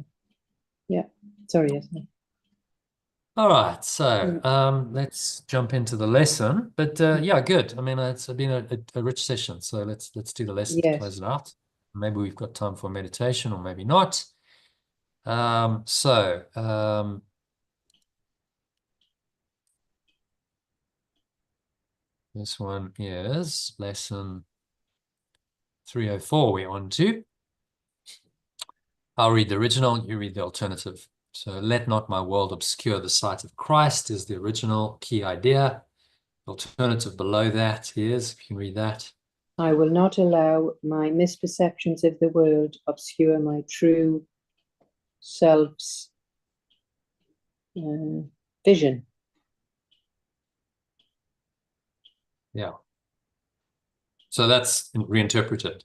yeah. Sorry, yes. All right, so Mm, let's jump into the lesson. But yeah, good. I mean, it's been a rich session. So let's do the lesson to close yes. it out. Maybe we've got time for meditation, or maybe not. So this one is lesson 304 we're on to. I'll read the original, you read the alternative. So let not my world obscure the sight of Christ is the original key idea. The alternative below that is, if you can read that. I will not allow my misperceptions of the world obscure my true self's uh, vision. Yeah. So that's reinterpreted.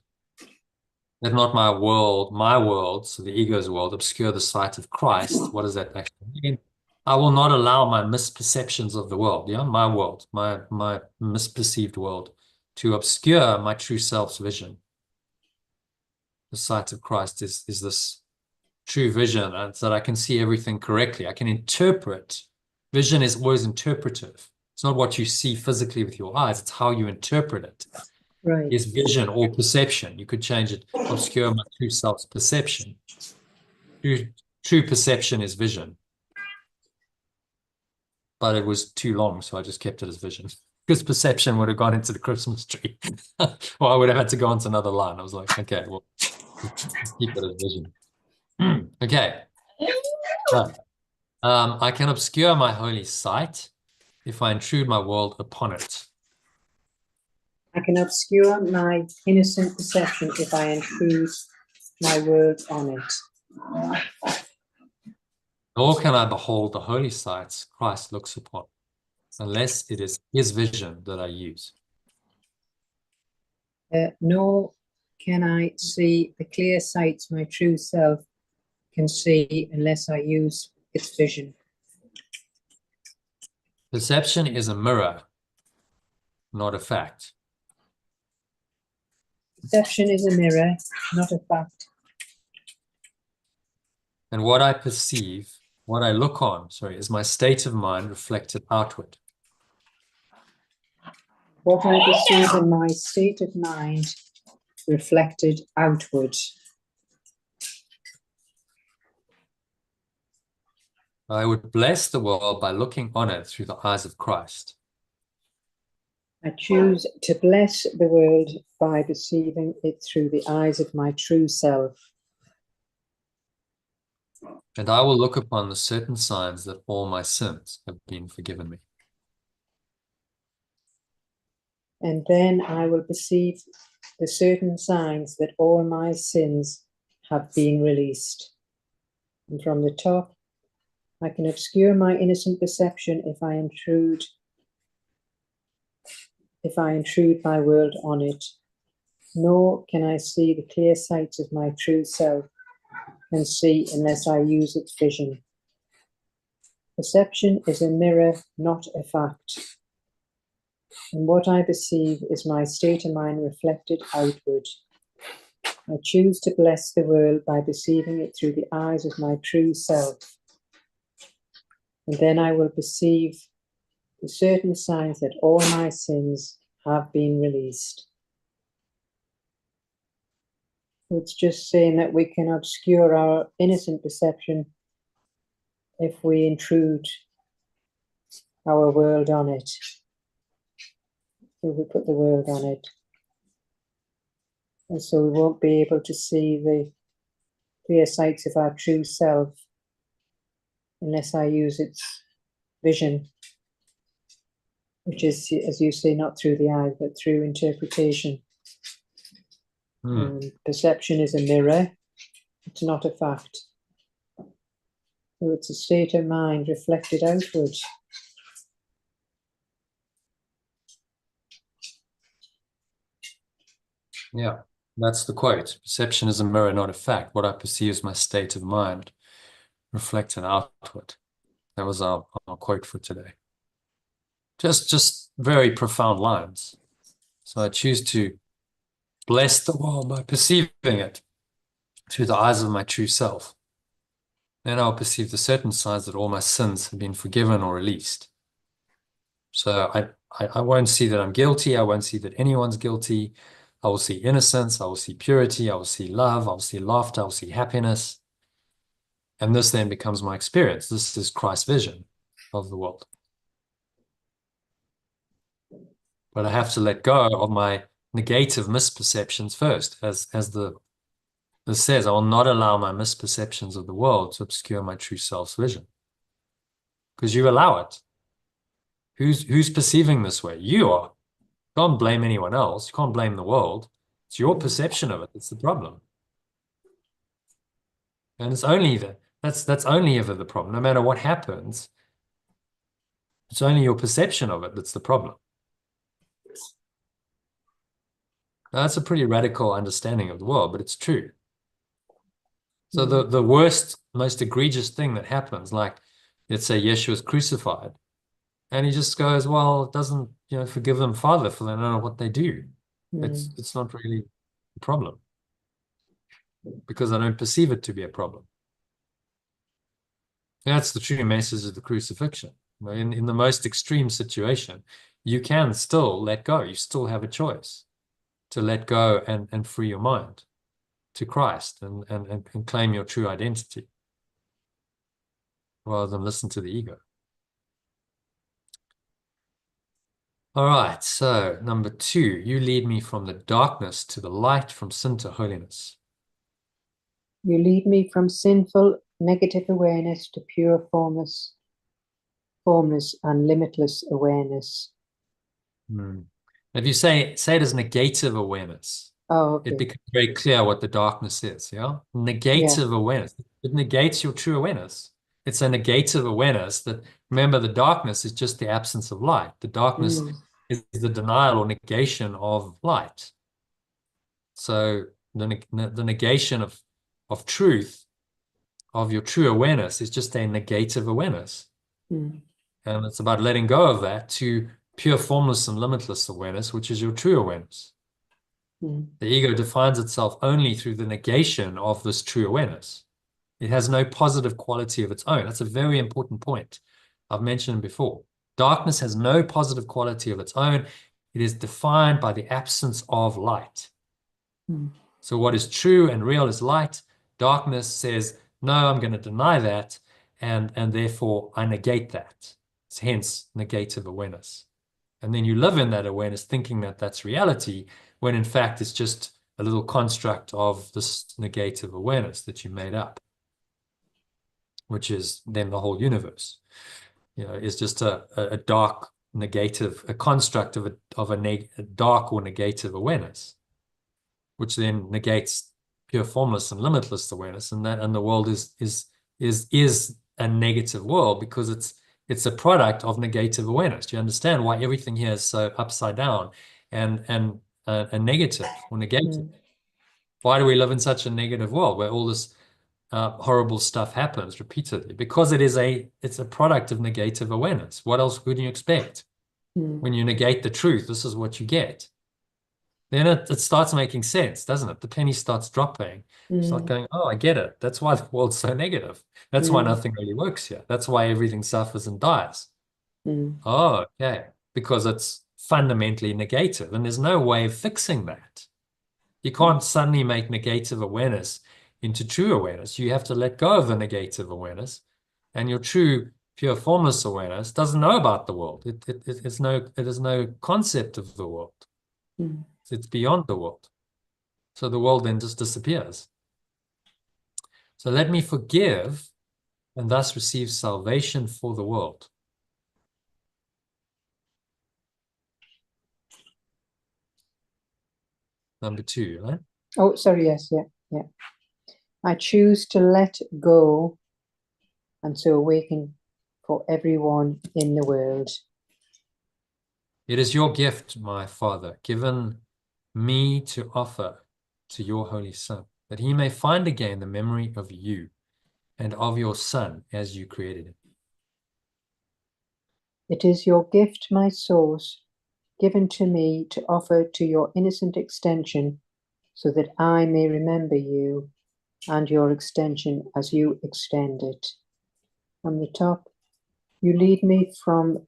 Let not my world, so the ego's world, obscure the sight of Christ. What does that actually mean? I will not allow my misperceptions of the world, yeah, my world, my misperceived world, to obscure my true self's vision. The sight of Christ is this true vision, and so that I can see everything correctly. I can interpret. Vision is always interpretive. It's not what you see physically with your eyes, it's how you interpret it. Right. Is vision or perception. You could change it, obscure my true self's perception. True perception is vision. But it was too long, so I just kept it as vision. Because perception would have gone into the Christmas tree. Or I would have had to go on to another line. I was like, okay, well, let's keep it as vision. Okay. So, I can obscure my holy sight if I intrude my world upon it. I can obscure my innocent perception if I intrude my words on it. Nor can I behold the holy sights Christ looks upon, unless it is his vision that I use. Nor can I see the clear sights my true self can see unless I use its vision. Perception is a mirror, not a fact. Perception is a mirror, not a fact. And what I perceive, what I look on, is my state of mind reflected outward. What I perceive in my state of mind reflected outward. I would bless the world by looking on it through the eyes of Christ. I choose to bless the world by perceiving it through the eyes of my true self. And I will look upon the certain signs that all my sins have been forgiven me. And then I will perceive the certain signs that all my sins have been released. And from the top, I can obscure my innocent perception if I intrude my world on it. Nor can I see the clear sights of my true self and see unless I use its vision. Perception is a mirror, not a fact. And what I perceive is my state of mind reflected outward. I choose to bless the world by perceiving it through the eyes of my true self. And then I will perceive the certain signs that all my sins have been released. It's just saying that we can obscure our innocent perception if we intrude our world on it. If we put the world on it. And so we won't be able to see the clear sights of our true self unless I use its vision, which is, as you say, not through the eye, but through interpretation. Perception is a mirror, it's not a fact. So it's a state of mind reflected outward. Yeah, that's the quote. Perception is a mirror, not a fact. What I perceive is my state of mind reflected outward. That was our quote for today. Just very profound lines. So I choose to bless the world by perceiving it through the eyes of my true self. Then I'll perceive the certain signs that all my sins have been forgiven or released. So I won't see that I'm guilty. I won't see that anyone's guilty. I will see innocence. I will see purity. I will see love. I will see laughter. I will see happiness. And this then becomes my experience. This is Christ's vision of the world. But I have to let go of my negative misperceptions first. As this says, I will not allow my misperceptions of the world to obscure my true self's vision. Because you allow it. Who's perceiving this way? You are. You can't blame anyone else. You can't blame the world. It's your perception of it that's the problem. And it's only that's only ever the problem. No matter what happens, it's only your perception of it that's the problem. Now, that's a pretty radical understanding of the world, but it's true. So the worst, most egregious thing that happens, like let's say Yeshua is crucified, and he just goes, well, it doesn't, forgive them, Father, for they don't know what they do. It's not really a problem because I don't perceive it to be a problem. That's the true message of the crucifixion. In the most extreme situation, you can still let go. You still have a choice to let go and free your mind to Christ and claim your true identity rather than listen to the ego. All right, so number 2, you lead me from the darkness to the light, from sin to holiness. You lead me from sinful, negative awareness to pure, formless and limitless awareness. If you say it as negative awareness, okay. It becomes very clear what the darkness is, Negative awareness. It negates your true awareness. It's a negative awareness that, remember, the darkness is just the absence of light. The darkness is the denial or negation of light. So the negation of truth, of your true awareness is just a negative awareness. Mm. And it's about letting go of that to pure formless and limitless awareness, which is your true awareness. Mm. The ego defines itself only through the negation of this true awareness. It has no positive quality of its own. That's a very important point. I've mentioned before. Darkness has no positive quality of its own. It is defined by the absence of light. Mm. So what is true and real is light. Darkness says, no, I'm going to deny that, and therefore I negate that. It's hence negative awareness. And then you live in that awareness thinking that that's reality, when in fact it's just a little construct of this negative awareness that you made up, which is then the whole universe. Is just a dark negative, a construct of a dark or negative awareness, which then negates pure formless and limitless awareness, and the world is a negative world because it's a product of negative awareness. Do you understand why everything here is so upside down and negative or negative? Mm. Why do we live in such a negative world where all this horrible stuff happens repeatedly? Because it's a product of negative awareness. What else would you expect? Mm. When you negate the truth, this is what you get. Then it starts making sense, doesn't it? The penny starts dropping. It's like going, oh, I get it. That's why the world's so negative. That's why nothing really works here. That's why everything suffers and dies. Mm. Oh, okay. Because it's fundamentally negative, and there's no way of fixing that. You can't suddenly make negative awareness into true awareness. You have to let go of the negative awareness, and your true, pure, formless awareness doesn't know about the world. It is no concept of the world. Mm. It's beyond the world. So the world then just disappears. So let me forgive and thus receive salvation for the world. Number 2, right? Oh, sorry, yes, yeah. I choose to let go and to awaken for everyone in the world. It is your gift, my Father, given me to offer to your Holy Son, that he may find again the memory of you and of your Son as you created him. It is your gift, my source, given to me to offer to your innocent extension, so that I may remember you and your extension as you extend it. From the top, you lead me from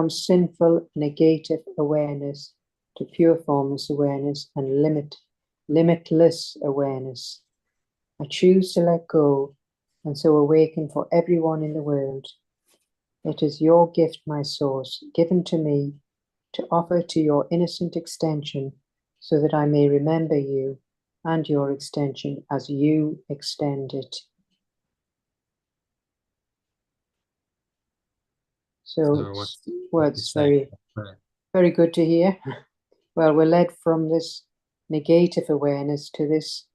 sinful negative awareness to pure formless awareness and limitless awareness. I choose to let go and so awaken for everyone in the world. It is your gift, my source, given to me to offer to your innocent extension, so that I may remember you and your extension as you extend it. So words very, very good to hear. Well, we're led from this negative awareness to this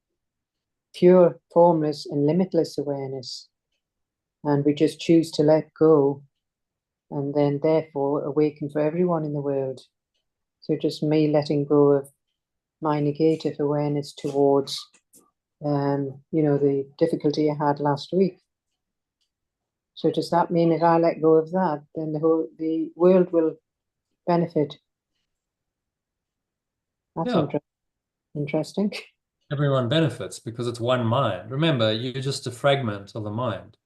pure, formless, and limitless awareness. And we just choose to let go and then therefore awaken for everyone in the world. So just me letting go of my negative awareness towards, the difficulty I had last week. So does that mean if I let go of that, then the world will benefit? That's interesting. Everyone benefits because it's one mind. Remember, you're just a fragment of a mind.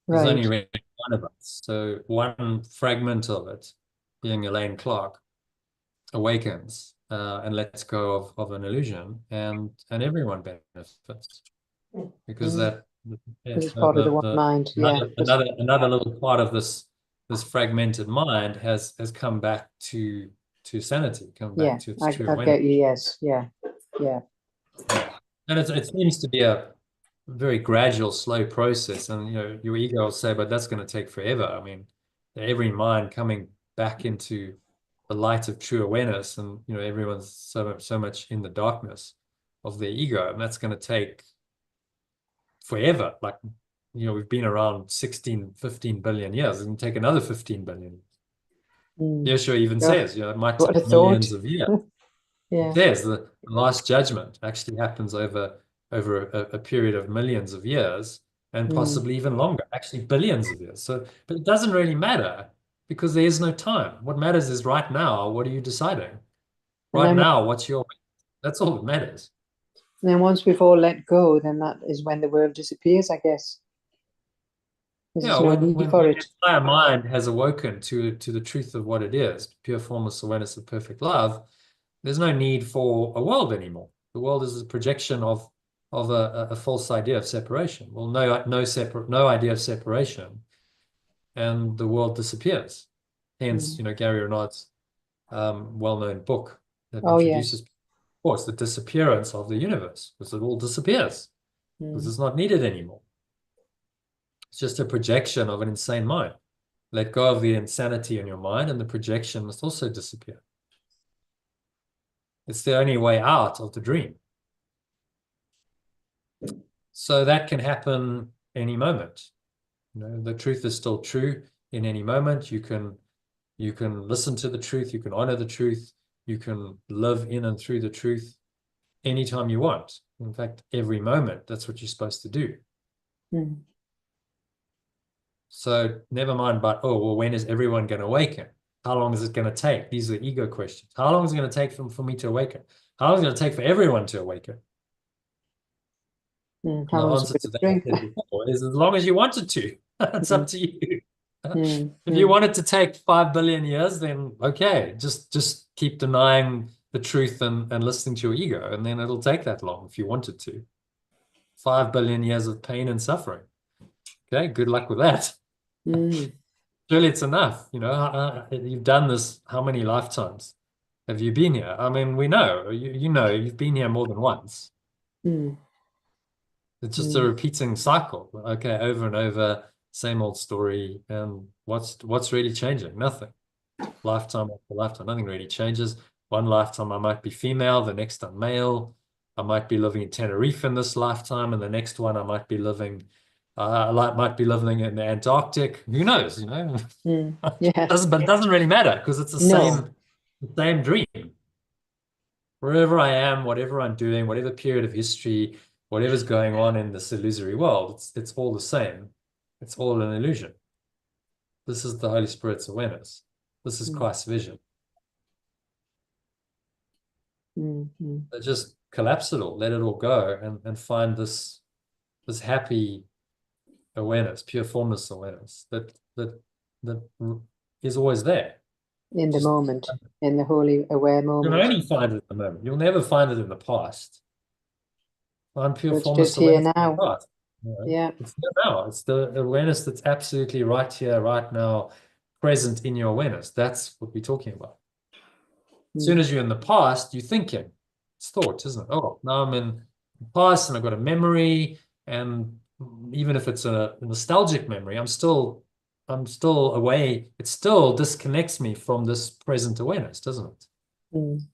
There's Right. only really one of us. So one fragment of it, being Elaine Clark, awakens and lets go of an illusion, and everyone benefits because that is part of the one mind. another little part of this fragmented mind has come back to sanity, come back to its true awareness. I get you. Yes, yeah. And it seems to be a very gradual, slow process. And your ego will say, but that's going to take forever. I mean, every mind coming back into the light of true awareness, and everyone's so much in the darkness of their ego, and that's going to take forever. Like, we've been around 15 billion years. It's going to take another 15 billion years. Yeshua even says, it might take millions of years. Yeah. It says the last judgment actually happens over a period of millions of years, and possibly even longer, actually billions of years. So, but it doesn't really matter because there is no time. What matters is right now, what are you deciding? And Right then, now, that's all that matters. and then once we've all let go, then that is when the world disappears, I guess. There's Yeah, no when, need when, for when it. the entire mind has awoken to the truth of what it is, pure formless awareness of perfect love, there's no need for a world anymore. The world is a projection of a false idea of separation. Well, no idea of separation, and the world disappears. Hence, Gary Renard's well-known book that Oh, yes. introduces, of course, the disappearance of the universe, because it all disappears, because it's not needed anymore. It's just a projection of an insane mind. Let go of the insanity in your mind, and the projection must also disappear. It's the only way out of the dream. So that can happen any moment. The truth is still true in any moment. You can listen to the truth. You can honor the truth. You can live in and through the truth anytime you want. In fact, every moment, that's what you're supposed to do. So never mind about, oh, well, when is everyone going to awaken? How long is it going to take? These are ego questions. How long is it going to take for me to awaken? How long is it going to take for everyone to awaken? How The long is answer it to that going I said before is as long as you wanted to. It's up to you. If you to want it to take 5 billion years, then okay, just keep denying the truth and listening to your ego, and then it'll take that long if you want it to. 5 billion years of pain and suffering. Okay, good luck with that. Surely it's enough. You've done this how many lifetimes have you been here? I mean, we know, you've been here more than once. It's just a repeating cycle. Okay, over and over, same old story. And what's really changing? Nothing. Lifetime after lifetime, nothing really changes. One lifetime I might be female, the next I'm male. I might be living in Tenerife in this lifetime, and the next one I might be living in the Antarctic. Who knows, Yeah. But it doesn't really matter because it's the same dream. Wherever I am, whatever I'm doing, whatever period of history, whatever's going on in this illusory world, it's all the same. It's all an illusion. This is the Holy Spirit's awareness. This is Christ's vision. So just collapse it all, let it all go, and find this happy awareness, pure formless awareness that is always there. In the moment, in the holy aware moment. You'll only find it in the moment. You'll never find it in the past. Find pure It's formless just here awareness in the now. past. Yeah. It's here now. It's the awareness that's absolutely right here, right now, present in your awareness. That's what we're talking about. As soon as you're in the past, you're thinking. It's thought, isn't it? Oh, now I'm in the past and I've got a memory, and even if it's a nostalgic memory, I'm still away. It still disconnects me from this present awareness, doesn't it? And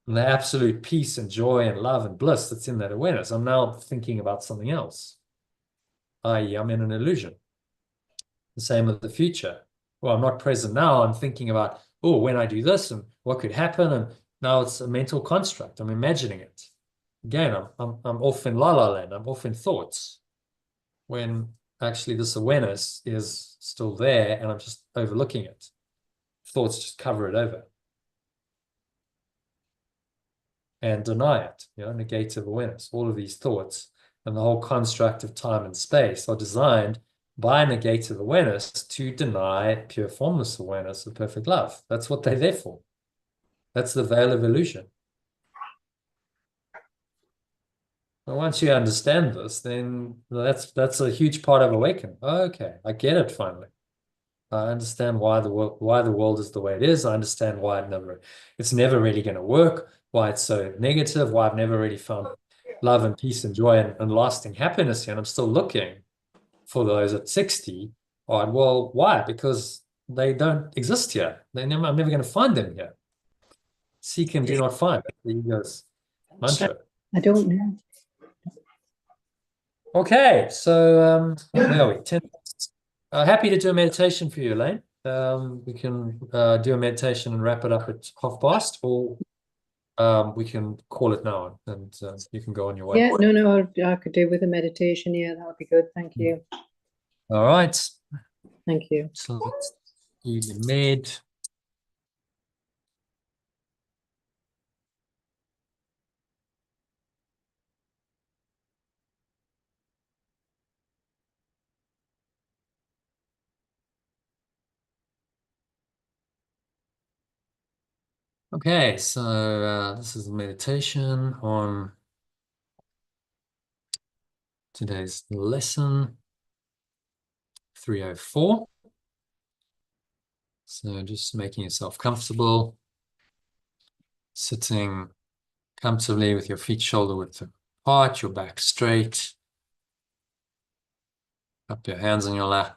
the absolute peace and joy and love and bliss that's in that awareness. I'm now thinking about something else, i.e., I'm in an illusion. The same with the future. Well, I'm not present now. I'm thinking about, oh, when I do this and what could happen. And now it's a mental construct. I'm imagining it. Again, I'm off in la la land. I'm off in thoughts when actually this awareness is still there and I'm just overlooking it. Thoughts just cover it over and deny it, negative awareness. All of these thoughts and the whole construct of time and space are designed by negative awareness to deny pure formless awareness of perfect love. That's what they're there for. That's the veil of illusion. But once you understand this, then that's a huge part of awakening. Okay, I get it finally. I understand why the world is the way it is. I understand why it's never really going to work, why it's so negative, why I've never really found love and peace and joy and lasting happiness here. And I'm still looking for those at 60. All right, well, why? Because they don't exist here. I'm never going to find them here. Seek and do not find. The ego's mantra. I don't know. Okay, so where are we? 10 minutes. Happy to do a meditation for you, Elaine. We can do a meditation and wrap it up at 1:30, or We can call it now, and you can go on your way. Yeah, no, I could do with a meditation. Yeah, that would be good. Thank you. All right. Thank you. So let's do the med. Okay, so this is a meditation on today's lesson 304. So just making yourself comfortable, sitting comfortably with your feet shoulder width apart, your back straight, up your hands on your lap,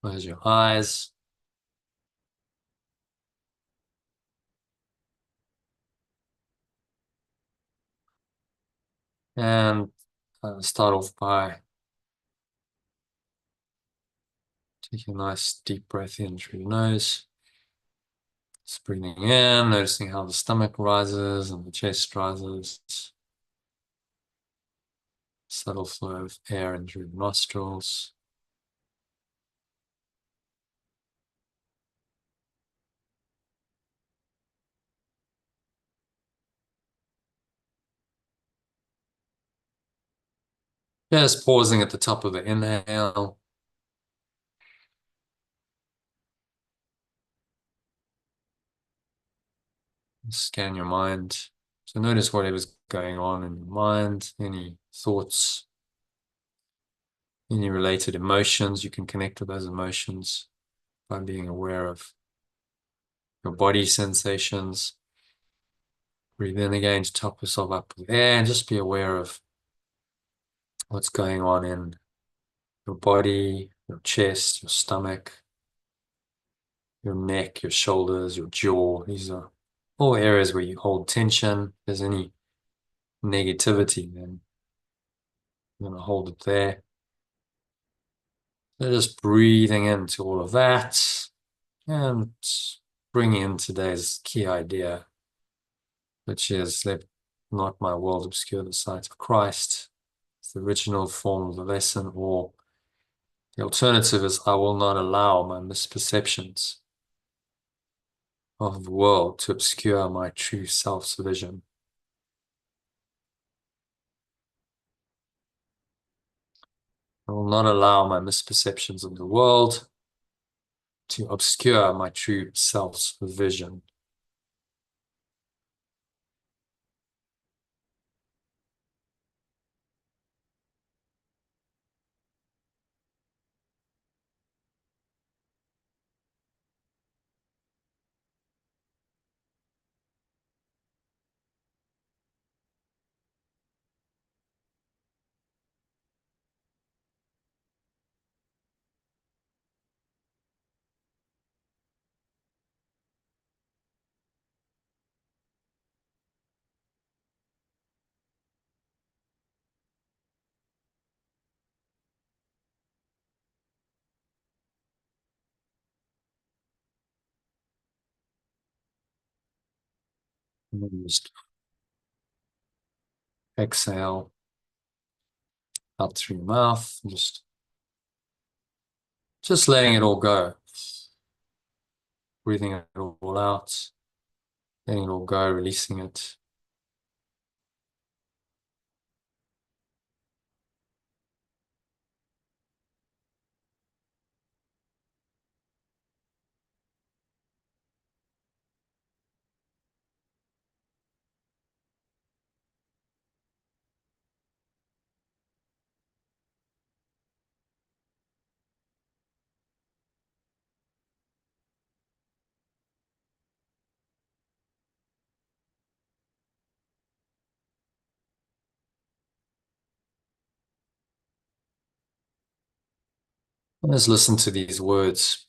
close your eyes. And start off by taking a nice deep breath in through your nose. Just breathing in, noticing how the stomach rises and the chest rises. Subtle flow of air in through the nostrils. Just pausing at the top of the inhale. Scan your mind. So notice whatever's going on in your mind, any thoughts, any related emotions. You can connect with those emotions by being aware of your body sensations. Breathe in again to top yourself up with air and just be aware of what's going on in your body, your chest, your stomach, your neck, your shoulders, your jaw. These are all areas where you hold tension. If there's any negativity, then you're going to hold it there. So just breathing into all of that and bringing in today's key idea, which is let not my world obscure the sight of Christ. It's the original form of the lesson, or the alternative is I will not allow my misperceptions of the world to obscure my true self's vision. I will not allow my misperceptions of the world to obscure my true self's vision. And then just exhale out through your mouth, just letting it all go, breathing it all out, letting it all go, releasing it. And just listen to these words.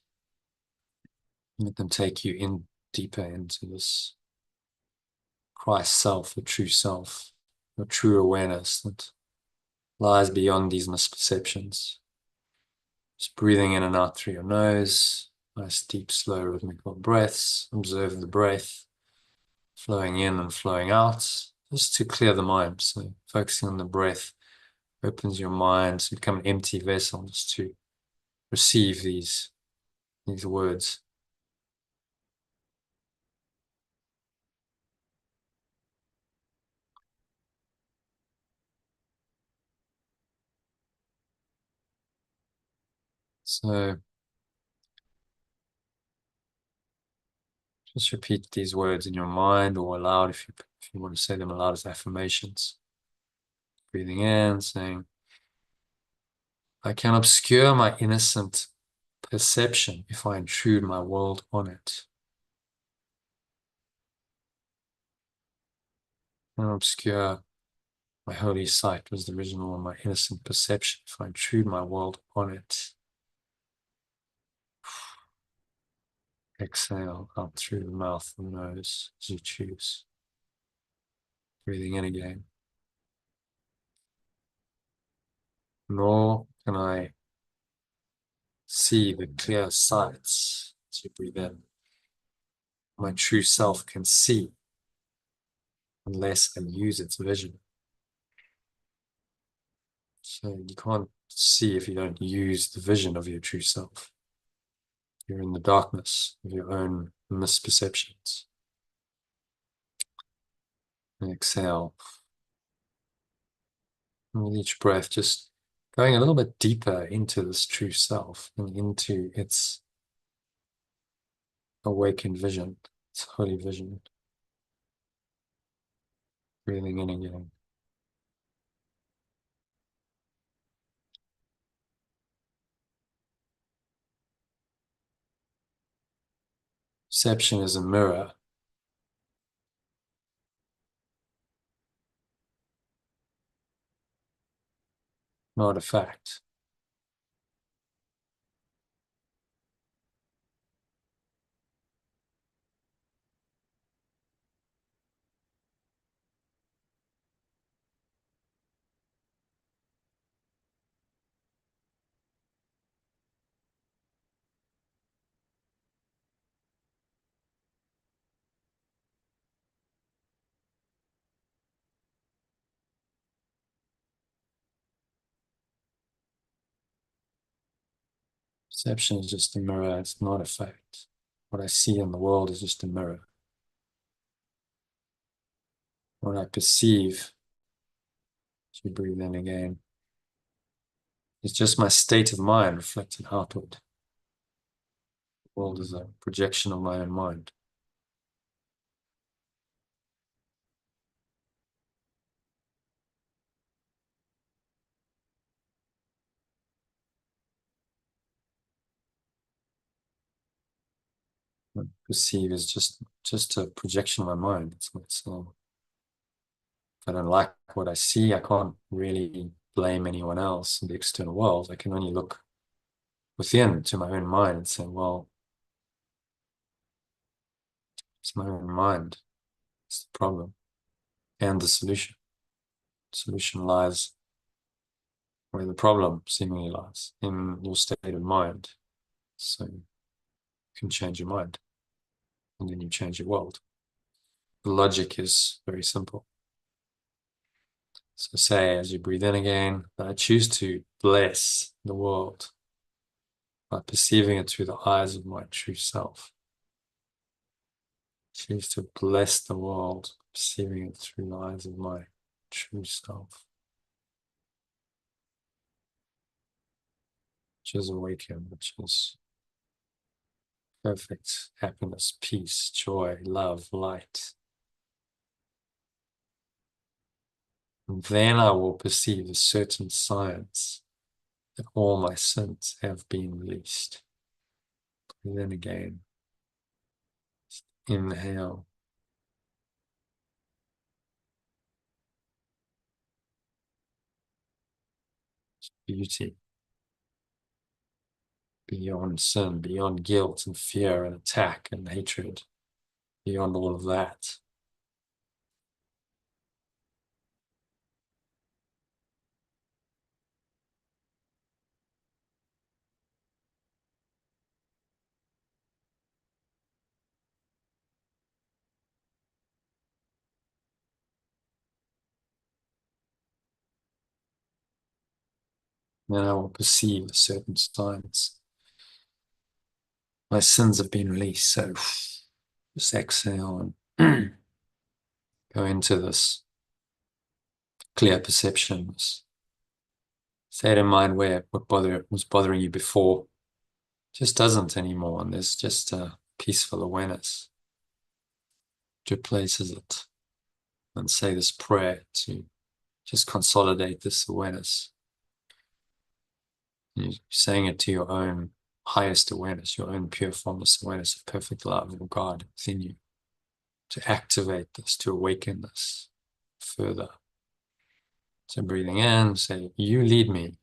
Let them take you in deeper into this Christ self, the true self, your true awareness that lies beyond these misperceptions. Just breathing in and out through your nose, Nice, deep, slow, rhythmical breaths. Observe the breath flowing in and flowing out, just to clear the mind. So focusing on the breath opens your mind to become an empty vessel, just to receive these words. So just repeat these words in your mind or aloud if you want to say them aloud as affirmations. Breathing in, saying, I can obscure my innocent perception if I intrude my world on it. I can obscure my holy sight was the original and my innocent perception if I intrude my world on it. Exhale out through the mouth and nose as you choose. Breathing in again. Nor can I see the clear sights as you breathe in. My true self can see unless I use its vision. So you can't see if you don't use the vision of your true self. You're in the darkness of your own misperceptions. And exhale. And with each breath, just going a little bit deeper into this true self and into its awakened vision, its holy vision. Breathing in again. Perception is a mirror, not a fact. Perception is just a mirror, it's not a fact. What I see in the world is just a mirror. What I perceive, as you breathe in again, is just my state of mind reflected outward. The world is a projection of my own mind. What I perceive is just a projection of my mind. If I don't like what I see, I can't really blame anyone else in the external world. I can only look within to my own mind and say, well, it's my own mind. It's the problem and the solution. The solution lies where the problem seemingly lies, in your state of mind. So you can change your mind and then you change your world. The logic is very simple. So say as you breathe in again, that I choose to bless the world by perceiving it through the eyes of my true self. Choose to bless the world, perceiving it through the eyes of my true self, which is awakened, which is perfect happiness, peace, joy, love, light. And then I will perceive a certain science that all my sins have been released. And then again, inhale. Beauty beyond sin, beyond guilt and fear and attack and hatred, beyond all of that. Then I will perceive certain signs. My sins have been released, so just exhale and go into this clear perception, this state of mind where what was bothering you before just doesn't anymore, and there's just a peaceful awareness which replaces it. And say this prayer to just consolidate this awareness. You're saying it to your own highest awareness, your own pure formless awareness of perfect love of God within you, to activate this, to awaken this further. So breathing in, say, you lead me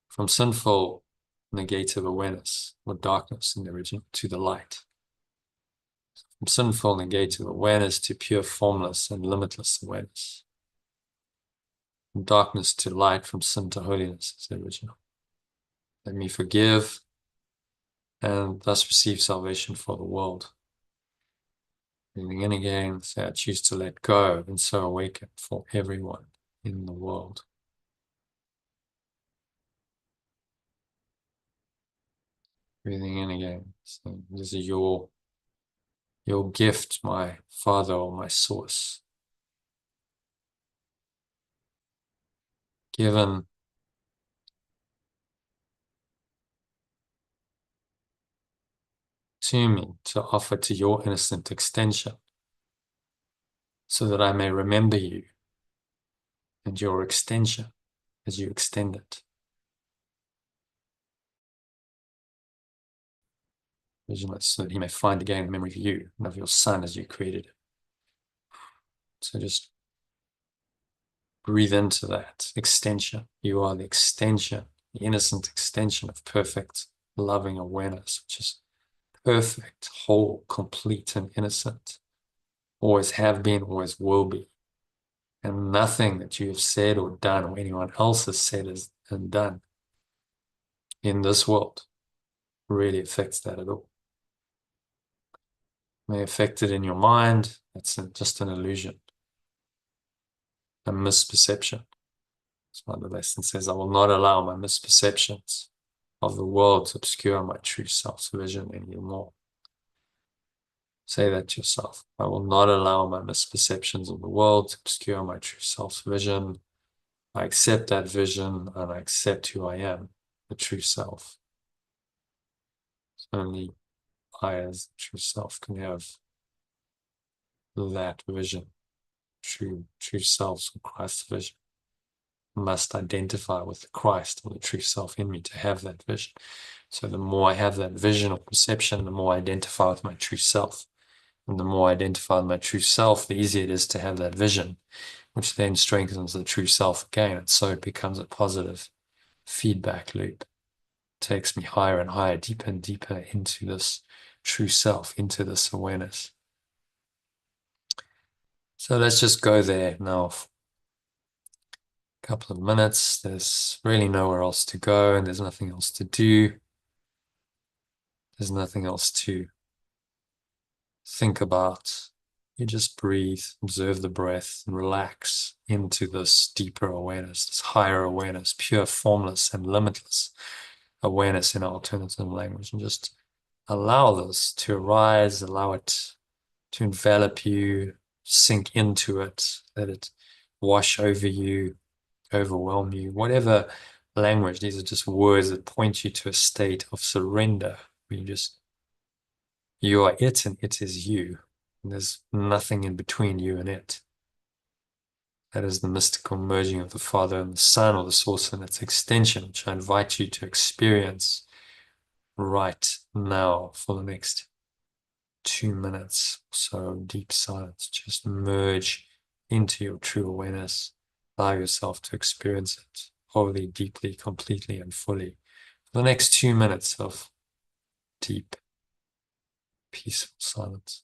from sinful negative awareness or darkness in the original to the light. From sinful negative awareness to pure formless and limitless awareness. From darkness to light, from sin to holiness is the original. Let me forgive and thus receive salvation for the world. Breathing in again, say I choose to let go and so awaken for everyone in the world. Breathing in again, so this is your gift, my Father or my source, given to me to offer to your innocent extension, so that I may remember you and your extension as you extend it. Vigilance, so that he may find again the memory of you and of your Son as you created it. So just breathe into that extension. You are the extension, the innocent extension of perfect, loving awareness, which is perfect, whole, complete, and innocent. Always have been, always will be. And nothing that you have said or done or anyone else has said and done in this world really affects that at all. It may affect it in your mind. That's just an illusion, a misperception. That's why the lesson says, I will not allow my misperceptions of the world to obscure my true self's vision anymore. Say that to yourself. I will not allow my misperceptions of the world to obscure my true self's vision. I accept that vision and I accept who I am, the true self. Only I, as the true self, can have that vision, true self's or Christ's vision. Must identify with the Christ or the true self in me to have that vision. So the more I have that vision or perception, the more I identify with my true self. And the more I identify with my true self, the easier it is to have that vision, which then strengthens the true self again. And so it becomes a positive feedback loop. It takes me higher and higher, deeper and deeper into this true self, into this awareness. So let's just go there now. Couple of minutes. There's really nowhere else to go and there's nothing else to do. There's nothing else to think about. You just breathe, observe the breath, and relax into this deeper awareness, this higher awareness, pure, formless, and limitless awareness in alternative language, and just allow this to arise, allow it to envelop you, sink into it, let it wash over you, overwhelm you, whatever language. These are just words that point you to a state of surrender where you are it and it is you. And there's nothing in between you and it. That is the mystical merging of the Father and the Son, or the source and its extension, which I invite you to experience right now for the next 2 minutes or so of deep silence. Just merge into your true awareness. Allow yourself to experience it wholly, deeply, completely, and fully for the next 2 minutes of deep, peaceful silence.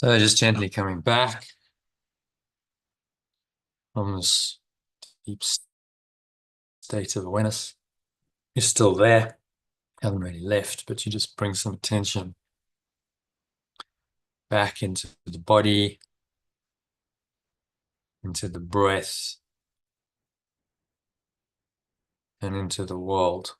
So just gently coming back from this deep state of awareness. You're still there, haven't really left, but you just bring some attention back into the body, into the breath, and into the world.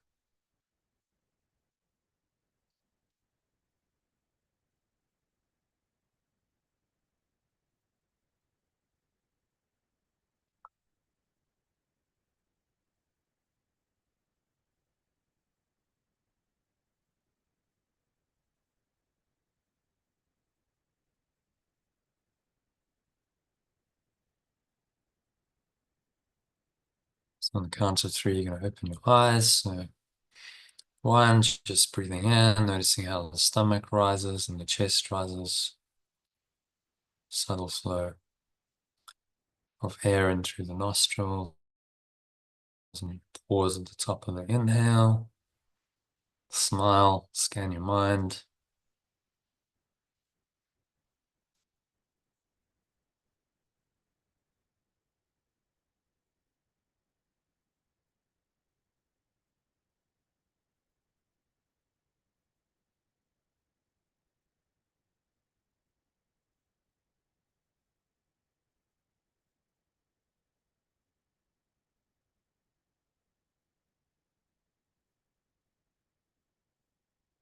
So on the count of 3, you're going to open your eyes. So 1, just breathing in, noticing how the stomach rises and the chest rises. Subtle flow of air in through the nostrils. And pause at the top of the inhale. Smile, scan your mind.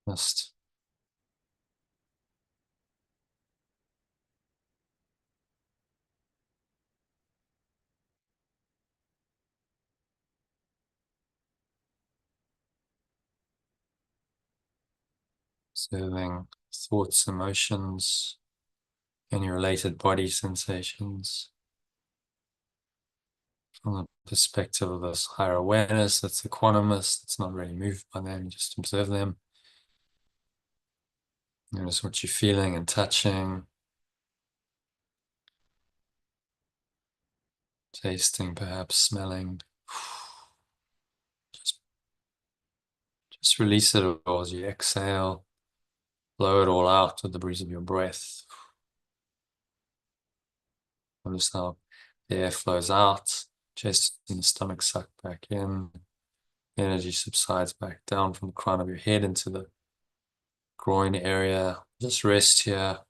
Just observing thoughts, emotions, any related body sensations from the perspective of this higher awareness that's equanimous, that's not really moved by them, just observe them. Notice what you're feeling and touching, tasting, perhaps smelling. Just release it all as you exhale. Blow it all out with the breeze of your breath. Notice how the air flows out, chest and the stomach suck back in. Energy subsides back down from the crown of your head into the groin area. Just rest here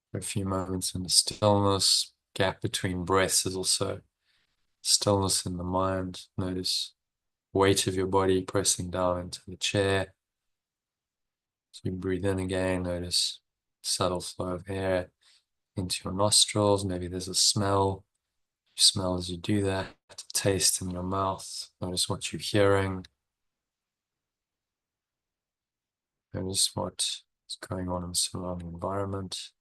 for a few moments in the stillness. Gap between breaths is also stillness in the mind. Notice weight of your body pressing down into the chair. So you breathe in again, notice subtle flow of air into your nostrils. Maybe there's a smell. You smell as you do that, a taste in your mouth. Notice what you're hearing. Notice what is going on in the surrounding environment.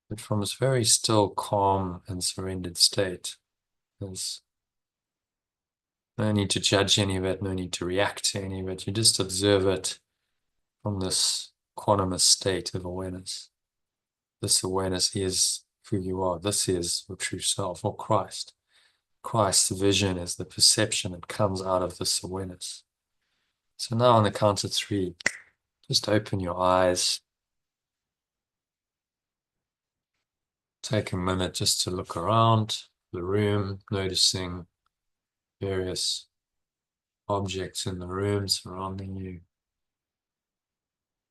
But from this very still, calm, and surrendered state, there's no need to judge any of it, no need to react to any of it. You just observe it from this quantumous state of awareness. This awareness is who you are. This is your true self, or Christ. Christ's vision is the perception that comes out of this awareness. So now on the count of 3, just open your eyes. Take a minute just to look around the room, noticing various objects in the room surrounding you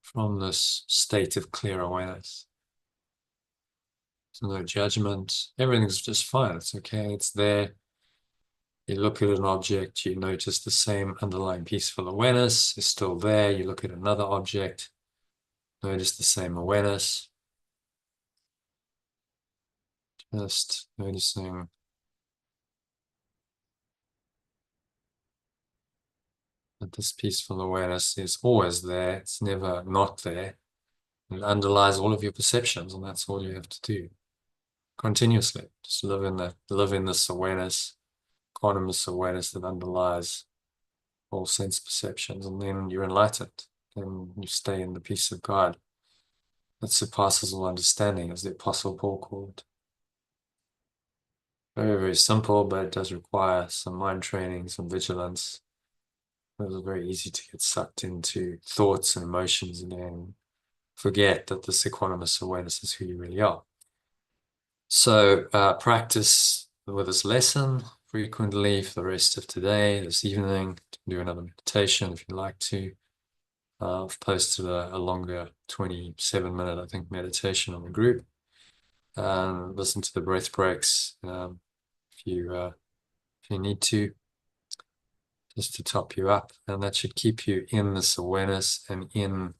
from this state of clear awareness. So no judgment. Everything's just fine. It's okay. It's there. You look at an object, you notice the same underlying peaceful awareness is still there. You look at another object, notice the same awareness. Just noticing that this peaceful awareness is always there. It's never not there. It underlies all of your perceptions, and that's all you have to do continuously. Just live in this awareness, quantumous awareness that underlies all sense perceptions, and then you're enlightened. Then you stay in the peace of God that surpasses all understanding, as the Apostle Paul called it. Very, very simple, but it does require some mind training, some vigilance. It was very easy to get sucked into thoughts and emotions again. forget that this equanimous awareness is who you really are. So practice with this lesson frequently for the rest of today, this evening. Do another meditation if you'd like to. I've posted a longer 27-minute, I think, meditation on the group. Listen to the breath breaks if you need to, just to top you up, and that should keep you in this awareness and in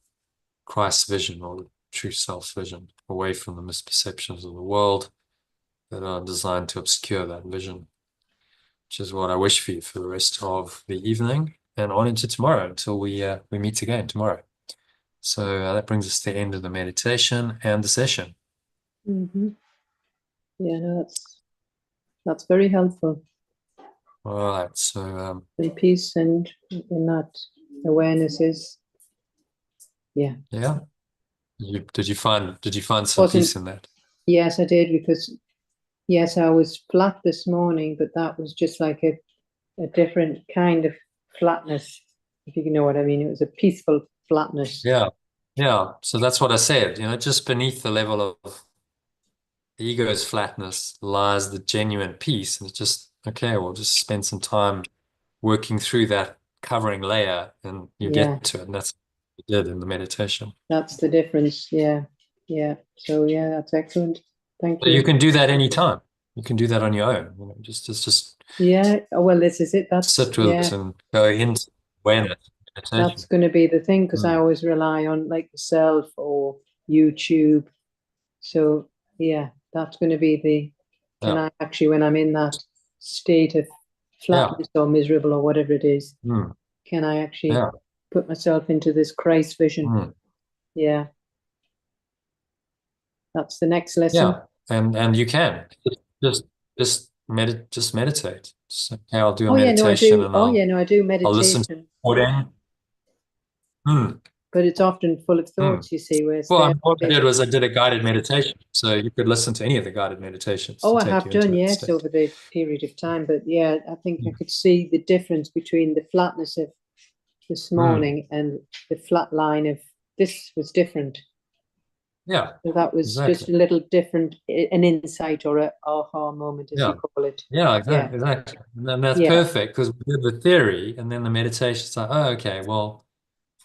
Christ's vision, or the true self's vision, away from the misperceptions of the world that are designed to obscure that vision, which is what I wish for you for the rest of the evening and on into tomorrow until we meet again tomorrow. So that brings us to the end of the meditation and the session. Yeah, no, that's very helpful. All right, so and peace and in that awareness is, yeah. Did you find some peace in that? Yes, I did, because yes, I was flat this morning, but that was just like a different kind of flatness, if you know what I mean. It was a peaceful flatness. Yeah. So that's what I said. Just beneath the level of the ego's flatness lies the genuine peace, and it's just okay. We'll just spend some time working through that covering layer, and you get to it. And that's what we did in the meditation. That's the difference. Yeah. So yeah, that's excellent. Thank you. You can do that anytime. You can do that on your own. Just yeah. Oh, well, this is it. That's sit with it and go into awareness. That's going to be the thing, because I always rely on like the self or YouTube. So yeah, that's going to be the. Can I actually, when I'm in that state of flatness or miserable or whatever it is, can I actually put myself into this Christ vision? Yeah. That's the next lesson. Yeah, and you can just meditate. So, okay, I'll do a meditation, and I do meditation. I'll listen to But it's often full of thoughts, you see. Well, what I did was I did a guided meditation, so you could listen to any of the guided meditations. Oh, I have done, yes, over the period of time. But yeah, I think I could see the difference between the flatness of this morning and the flat line of this was different. Yeah. So that was just a little different, an insight or a aha moment, as you call it. Yeah, exactly. And that's perfect, because we did the theory, and then the meditation's like, oh, okay, well,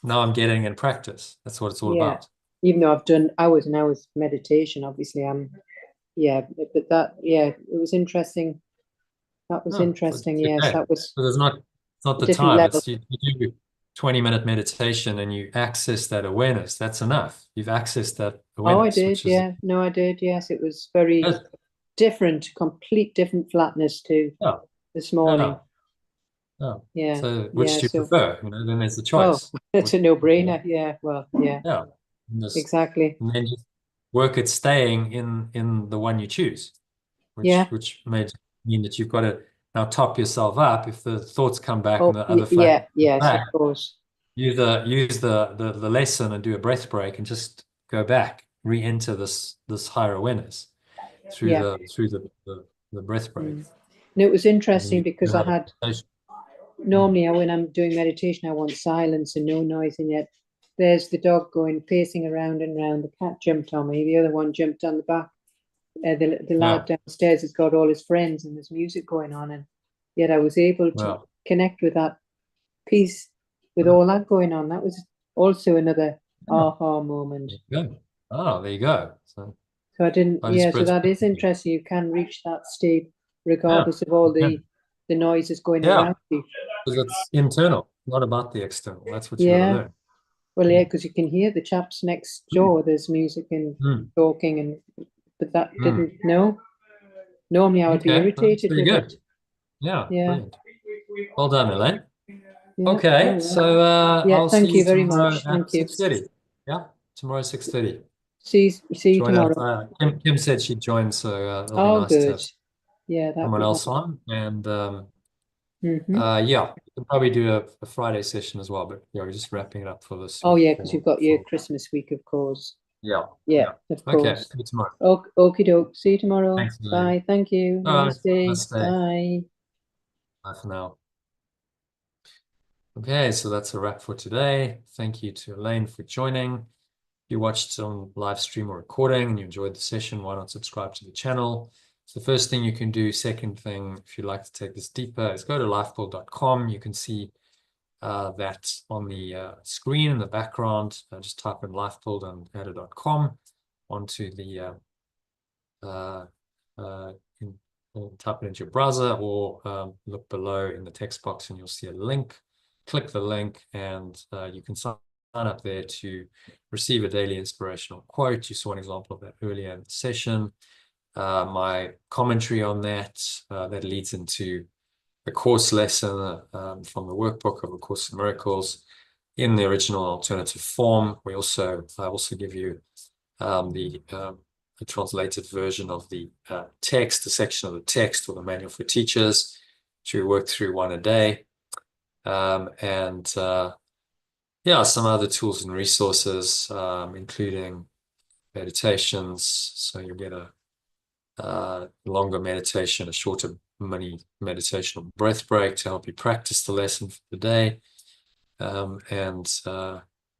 now I'm getting in practice. That's what it's all about. Even though I've done hours and hours of meditation, obviously but that, it was interesting. That was interesting. Yes, that was. So it's not the time. Level. It's you do 20-minute meditation and you access that awareness. That's enough. You've accessed that awareness. Oh, I did. Yeah. No, I did. Yes, it was very different, complete different flatness to this morning. Yeah. So which do you prefer? Then there's the choice. Oh, it's a no-brainer. Yeah. Well, yeah. Yeah. Exactly. And then just work at staying in the one you choose. Which may mean that you've got to now top yourself up if the thoughts come back and the other flat. Yes, of course. Use the lesson and do a breath break and just go back, re-enter this higher awareness through the breath break. And it was interesting because I had normally when I'm doing meditation I want silence and no noise, and yet there's the dog going pacing around and round. The cat jumped on me. The other one jumped on the back. The lad downstairs has got all his friends and there's music going on, and yet I was able to connect with that peace with all that going on. That was also another aha moment. Oh, there you go. So I didn't. So that is interesting. You can reach that state regardless of all the noises going around you. Because it's internal, not about the external. That's what you gotta learn. Well, because you can hear the chaps next door. There's music and talking and. But that didn't Normally I would be irritated with it. Yeah. Brilliant. Well done, Elaine. Okay, so I'll thank see you very tomorrow much. at 6:30. Yeah, tomorrow 6:30. See you tomorrow. Kim said she'd join, so it'll be nice to have someone else on. And you can probably do a Friday session as well, but we're just wrapping it up for this. Oh yeah, because you've got your Christmas week, of course. Yeah, of course. Okay, see you tomorrow. Okie doke. See you tomorrow. Thanks, bye. Thank you. Namaste. Bye. Bye for now. Okay, so that's a wrap for today. Thank you to Elaine for joining. you watched on live stream or recording and you enjoyed the session, why not subscribe to the channel? So the first thing you can do. Second thing, if you'd like to take this deeper, is go to lifebuild.com. You can see that on the screen in the background. Just type in lifebuild and add.com onto the type it into your browser, or look below in the text box and you'll see a link. Click the link and you can sign up there to receive a daily inspirational quote. You saw an example of that earlier in the session. My commentary on that, that leads into the course lesson from the workbook of A Course in Miracles in the original alternative form. I also give you the translated version of the text, the section of the text, or the manual for teachers, to work through one a day. Yeah, some other tools and resources, including meditations. So you'll get a longer meditation, a shorter mini meditational breath break to help you practice the lesson for the day, and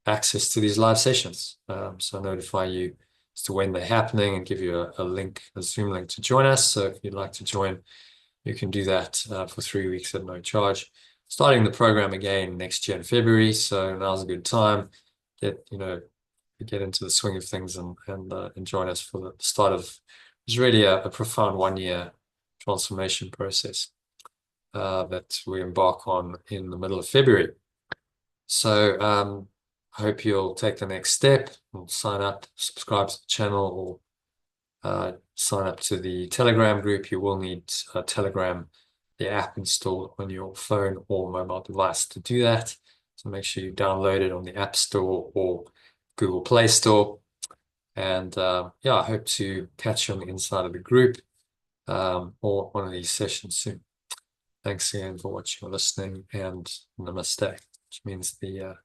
access to these live sessions. So I notify you as to when they're happening and give you a link, a Zoom link to join us. So if you'd like to join, you can do that for 3 weeks at no charge. Starting the program again next year in February, so now's a good time. Get into the swing of things and join us for the start of it's really a profound 1-year transformation process that we embark on in the middle of February. So I hope you'll take the next step and sign up, subscribe to the channel, or sign up to the Telegram group. You will need Telegram, the app, installed on your phone or mobile device to do that. So make sure you download it on the App Store or Google Play Store. And yeah, I hope to catch you on the inside of the group or one of these sessions soon. Thanks again for watching or listening, and namaste, which means the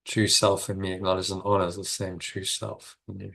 true self in me acknowledges and honors the same true self in you.